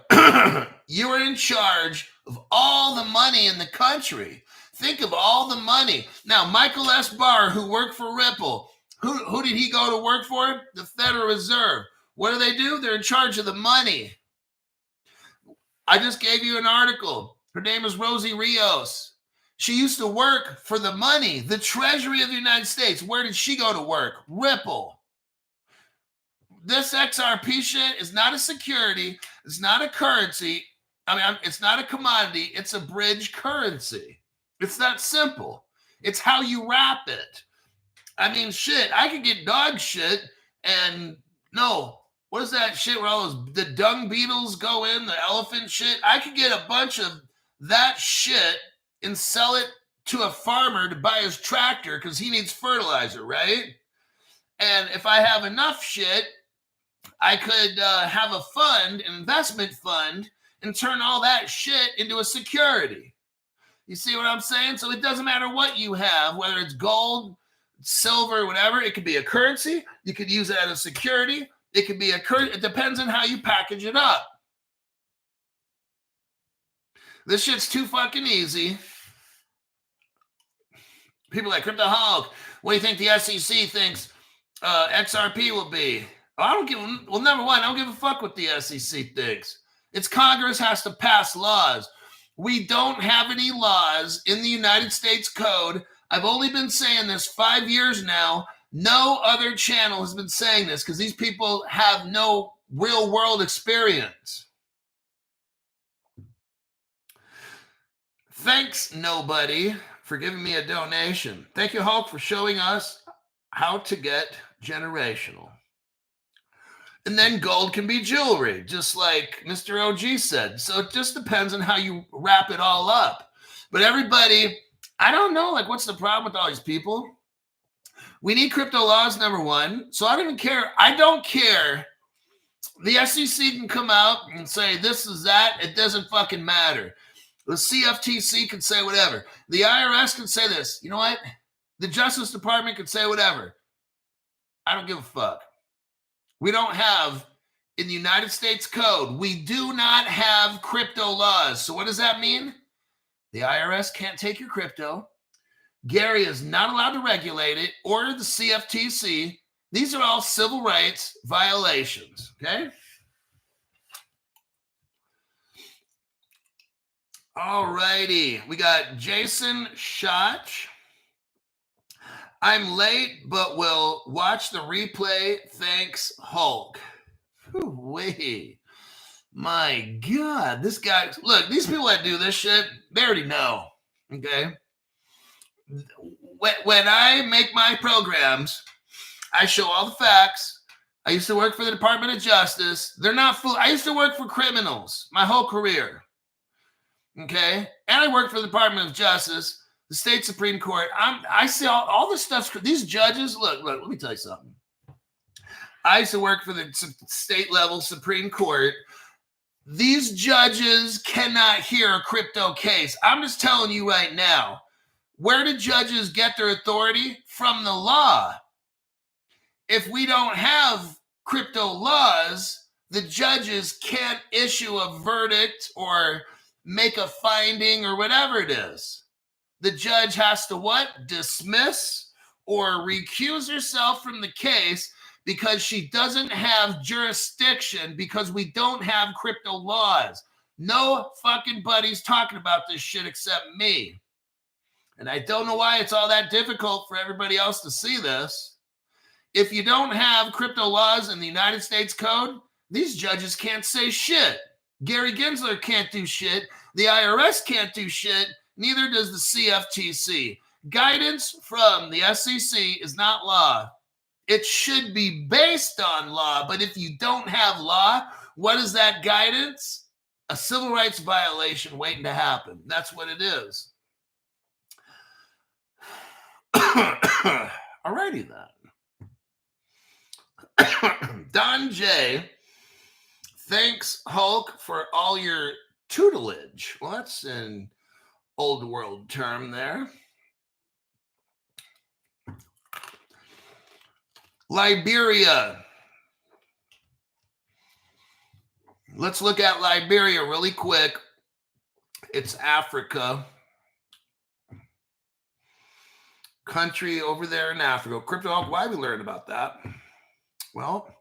you are in charge of all the money in the country. Think of all the money. Now, Michael HBAR, who worked for Ripple, who did he go to work for? The Federal Reserve. What do? They're in charge of the money. I just gave you an article. Her name is Rosie Rios. She used to work for the money, the Treasury of the United States. Where did she go to work? Ripple. This XRP shit is not a security. It's not a currency. It's not a commodity. It's a bridge currency. It's that simple. It's how you wrap it. Shit, I could get dog shit and no, what is that shit where all the dung beetles go in, the elephant shit? I could get a bunch of that shit and sell it to a farmer to buy his tractor because he needs fertilizer, right? And if I have enough shit, I could have a fund, an investment fund, and turn all that shit into a security. You see what I'm saying? So it doesn't matter what you have, whether it's gold, silver, whatever. It could be a currency. You could use it as a security. It could be a currency. It depends on how you package it up. This shit's too fucking easy. People like Crypto Hulk, what do you think the SEC thinks XRP will be? Number one, I don't give a fuck what the SEC thinks. It's Congress has to pass laws. We don't have any laws in the United States Code. I've only been saying this 5 years now. No other channel has been saying this because these people have no real world experience. Thanks, nobody, for giving me a donation. Thank you, Hulk, for showing us how to get generational. And then gold can be jewelry, just like Mr. OG said. So it just depends on how you wrap it all up. But everybody, I don't know, what's the problem with all these people? We need crypto laws, number one. So I don't even care. I don't care. The SEC can come out and say this is that. It doesn't fucking matter. The CFTC can say whatever. The IRS can say this. You know what? The Justice Department can say whatever. I don't give a fuck. We don't have, in the United States Code, we do not have crypto laws. So what does that mean? The IRS can't take your crypto. Gary is not allowed to regulate it, or the CFTC. These are all civil rights violations, okay? All righty. We got Jason Schotch. I'm late, but will watch the replay. Thanks, Hulk. Wait. My God. This guy, look, these people that do this shit, they already know, okay? When I make my programs, I show all the facts. I used to work for the Department of Justice. They're not fool. I used to work for criminals my whole career, okay? And I worked for the Department of Justice, the state Supreme Court. I see all this stuff. These judges, look, let me tell you something. I used to work for the state level Supreme Court. These judges cannot hear a crypto case. I'm just telling you right now, where do judges get their authority? From the law. If we don't have crypto laws, the judges can't issue a verdict or make a finding or whatever it is. The judge has to what? Dismiss or recuse herself from the case because she doesn't have jurisdiction because we don't have crypto laws. No fucking buddy's talking about this shit except me. And I don't know why it's all that difficult for everybody else to see this. If you don't have crypto laws in the United States Code, these judges can't say shit. Gary Gensler can't do shit. The IRS can't do shit. Neither does the CFTC. Guidance from the SEC is not law. It should be based on law, but if you don't have law, what is that guidance? A civil rights violation waiting to happen. That's what it is. Alrighty then. Don J. Thanks, Hulk, for all your tutelage. Well, that's an old world term there. Liberia. Let's look at Liberia really quick. It's Africa. Country over there in Africa. Crypto, why we learn about that? Well,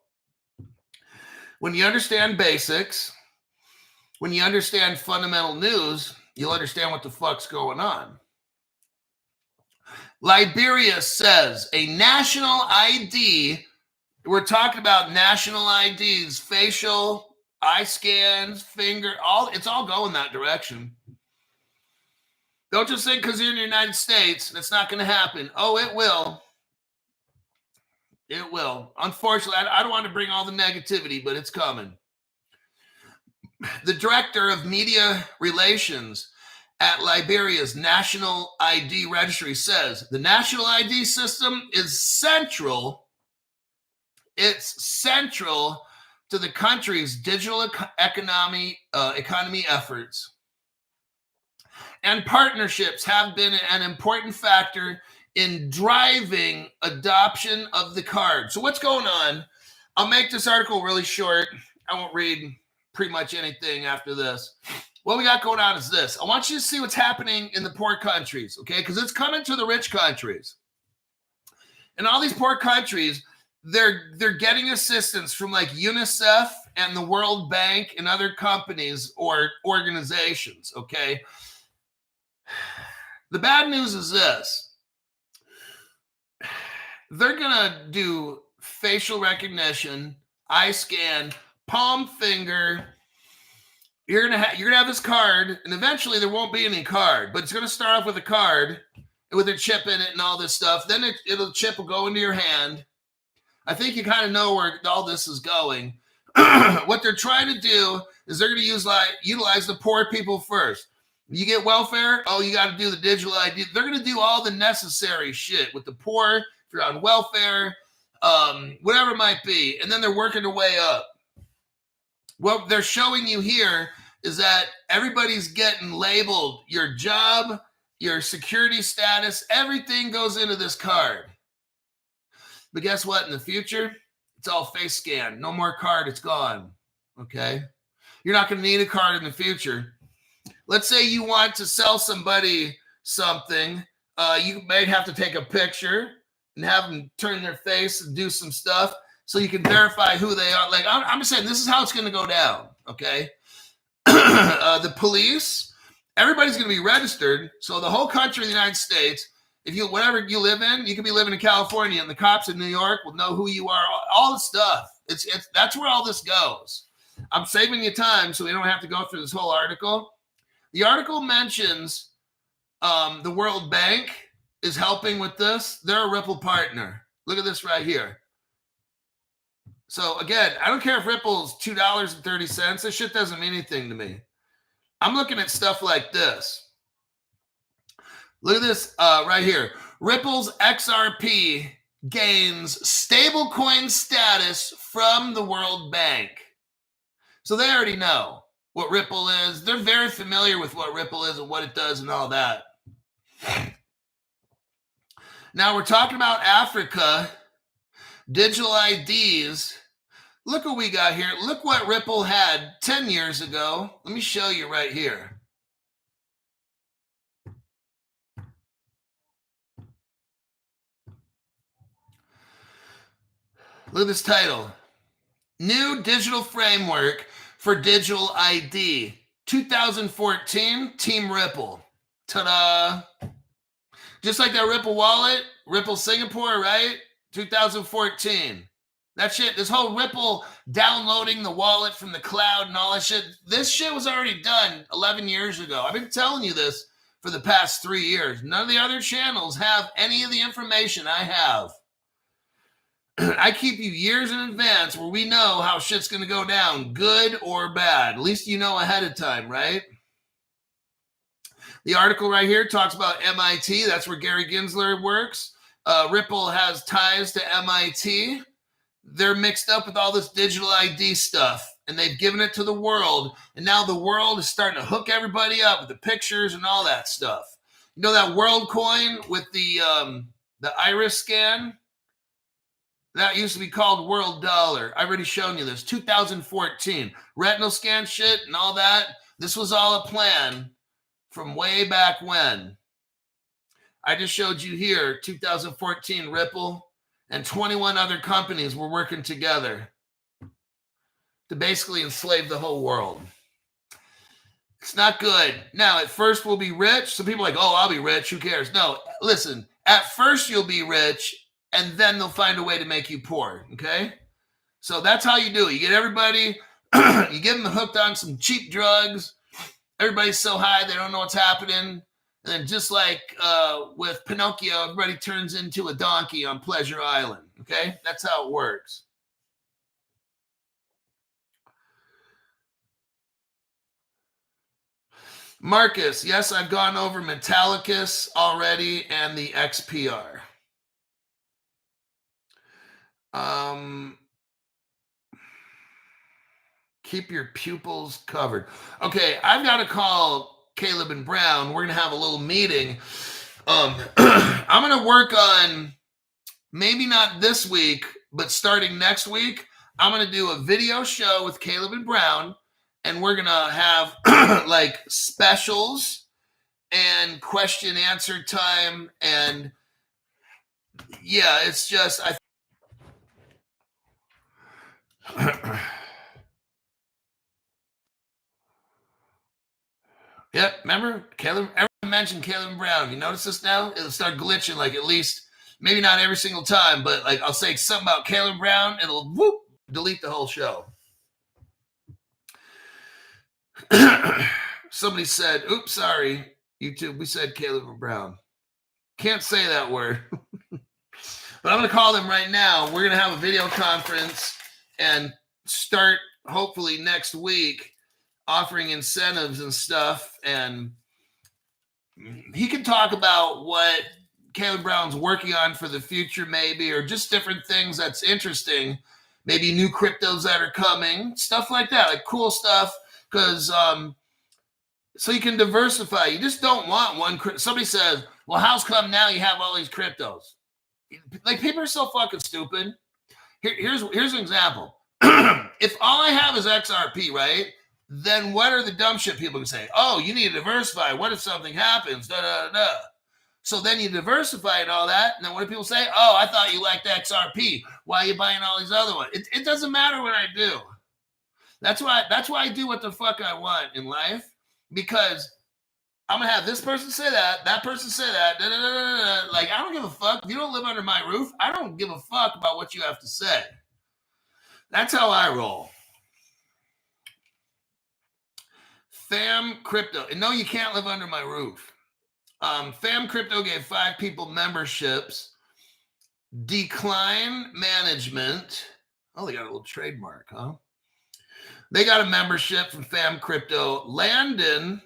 when you understand basics, when you understand fundamental news, you'll understand what the fuck's going on. Liberia says a national ID, we're talking about national IDs, facial, eye scans, finger, it's all going that direction. Don't just think because you're in the United States, that's not going to happen. Oh, it will. It will. Unfortunately, I don't want to bring all the negativity, but it's coming. The director of media relations at Liberia's National ID Registry says the national ID system is central. It's central to the country's digital economy efforts. And partnerships have been an important factor in driving adoption of the card. So what's going on? I'll make this article really short. I won't read pretty much anything after this. What we got going on is this. I want you to see what's happening in the poor countries, okay? Because it's coming to the rich countries. And all these poor countries, they're getting assistance from like UNICEF and the World Bank and other companies or organizations, okay? The bad news is this. They're going to do facial recognition, eye scan, palm finger. You're gonna have this card, and eventually there won't be any card, but it's going to start off with a card with a chip in it and all this stuff. Then the chip will go into your hand. I think you kind of know where all this is going. What they're trying to do is they're going to utilize the poor people first. You get welfare, you got to do the digital ID. They're going to do all the necessary shit with the poor, if you're on welfare, whatever it might be. And then they're working their way up. What they're showing you here is that everybody's getting labeled. Your job, your security status, everything goes into this card. But guess what? In the future, it's all face scan. No more card. It's gone. Okay? You're not going to need a card in the future. Let's say you want to sell somebody something. You might have to take a picture and have them turn their face and do some stuff so you can verify who they are. Like, I'm just saying, this is how it's going to go down, okay? The police, everybody's going to be registered. So the whole country of the United States, whatever you live in, you could be living in California, and the cops in New York will know who you are, all the stuff. That's where all this goes. I'm saving you time so we don't have to go through this whole article. The article mentions the World Bank is helping with this. They're a Ripple partner. Look at this right here. So again, I don't care if Ripple's $2.30. This shit doesn't mean anything to me. I'm looking at stuff like this. Look at this right here. Ripple's XRP gains stablecoin status from the World Bank. So they already know what Ripple is. They're very familiar with what Ripple is and what it does and all that. Now we're talking about Africa, digital IDs. Look what we got here. Look what Ripple had 10 years ago. Let me show you right here. Look at this title. New Digital Framework for Digital ID. 2014, Team Ripple. Ta-da. Just like that Ripple wallet, Ripple Singapore, right? 2014. That shit, this whole Ripple downloading the wallet from the cloud and all that shit, this shit was already done 11 years ago. I've been telling you this for the past 3 years. None of the other channels have any of the information I have. I keep you years in advance where we know how shit's going to go down, good or bad. At least you know ahead of time, right? The article right here talks about MIT. That's where Gary Gensler works. Ripple has ties to MIT. They're mixed up with all this digital ID stuff, and they've given it to the world. And now the world is starting to hook everybody up with the pictures and all that stuff. You know that world coin with the iris scan? That used to be called world dollar. I've already shown you this. 2014. Retinal scan shit and all that. This was all a plan from way back when. I just showed you here, 2014 Ripple and 21 other companies were working together to basically enslave the whole world. It's not good. Now, at first we'll be rich. Some people are like, oh, I'll be rich. Who cares? No, listen, at first you'll be rich and then they'll find a way to make you poor, okay? So that's how you do it. You get everybody, you get them hooked on some cheap drugs. Everybody's so high, they don't know what's happening. And then just like with Pinocchio, everybody turns into a donkey on Pleasure Island, okay? That's how it works. Marcus, yes, I've gone over Metallicus already and the XPR. Keep your pupils covered. Okay, I've got to call Caleb and Brown. We're going to have a little meeting. I'm going to work on, maybe not this week, but starting next week, I'm going to do a video show with Caleb and Brown, and we're going to have like specials and question answer time. And yeah, it's just, Yep, remember Caleb? Everyone mentioned Caleb and Brown. You notice this now? It'll start glitching, like at least, maybe not every single time, but like I'll say something about Caleb and Brown, and it'll whoop, delete the whole show. Somebody said, oops, sorry, YouTube, we said Caleb and Brown. Can't say that word. But I'm going to call them right now. We're going to have a video conference and start hopefully next week offering incentives and stuff. And he can talk about what Caleb Brown's working on for the future, maybe, or just different things that's interesting. Maybe new cryptos that are coming, stuff like that, like cool stuff. Because so you can diversify. You just don't want one. Somebody says, well, how's come now you have all these cryptos? Like, people are so fucking stupid. Here's an example. If all I have is XRP, right? Then what are the dumb shit people can say? Oh, you need to diversify. What if something happens? Da, da, da, da. So then you diversify and all that. And then what do people say? Oh, I thought you liked XRP. Why are you buying all these other ones? It doesn't matter what I do. That's why I do what the fuck I want in life, because I'm going to have this person say that person say that. Da, da, da, da, da. Like, I don't give a fuck. If you don't live under my roof, I don't give a fuck about what you have to say. That's how I roll. Fam Crypto. And no, you can't live under my roof. Fam Crypto gave 5 people memberships. Decline Management. Oh, they got a little trademark, huh? They got a membership from Fam Crypto. Landon,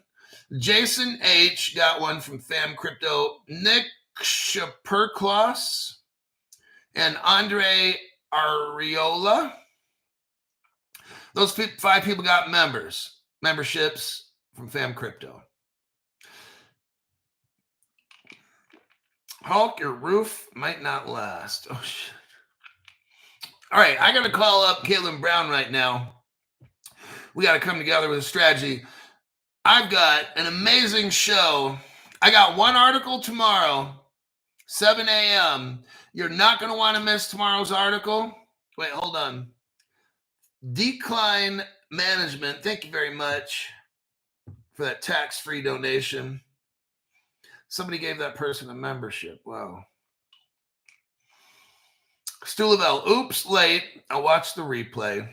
Jason H. got one from Fam Crypto. Nick Shaperklos and Andre Ariola. Those 5 people got memberships from Fam Crypto. Hulk, your roof might not last. Oh, shit. All right, I got to call up Caleb Brown right now. We got to come together with a strategy. I've got an amazing show. I got one article tomorrow, 7 a.m. You're not going to want to miss tomorrow's article. Wait, hold on. Decline Management. Thank you very much for that tax-free donation. Somebody gave that person a membership. Wow. Stu Lavelle. Oops, late. I'll watch the replay.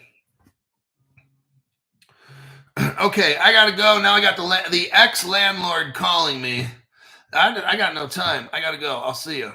Okay, I gotta go. Now I got the ex-landlord calling me. I got no time. I gotta go. I'll see you.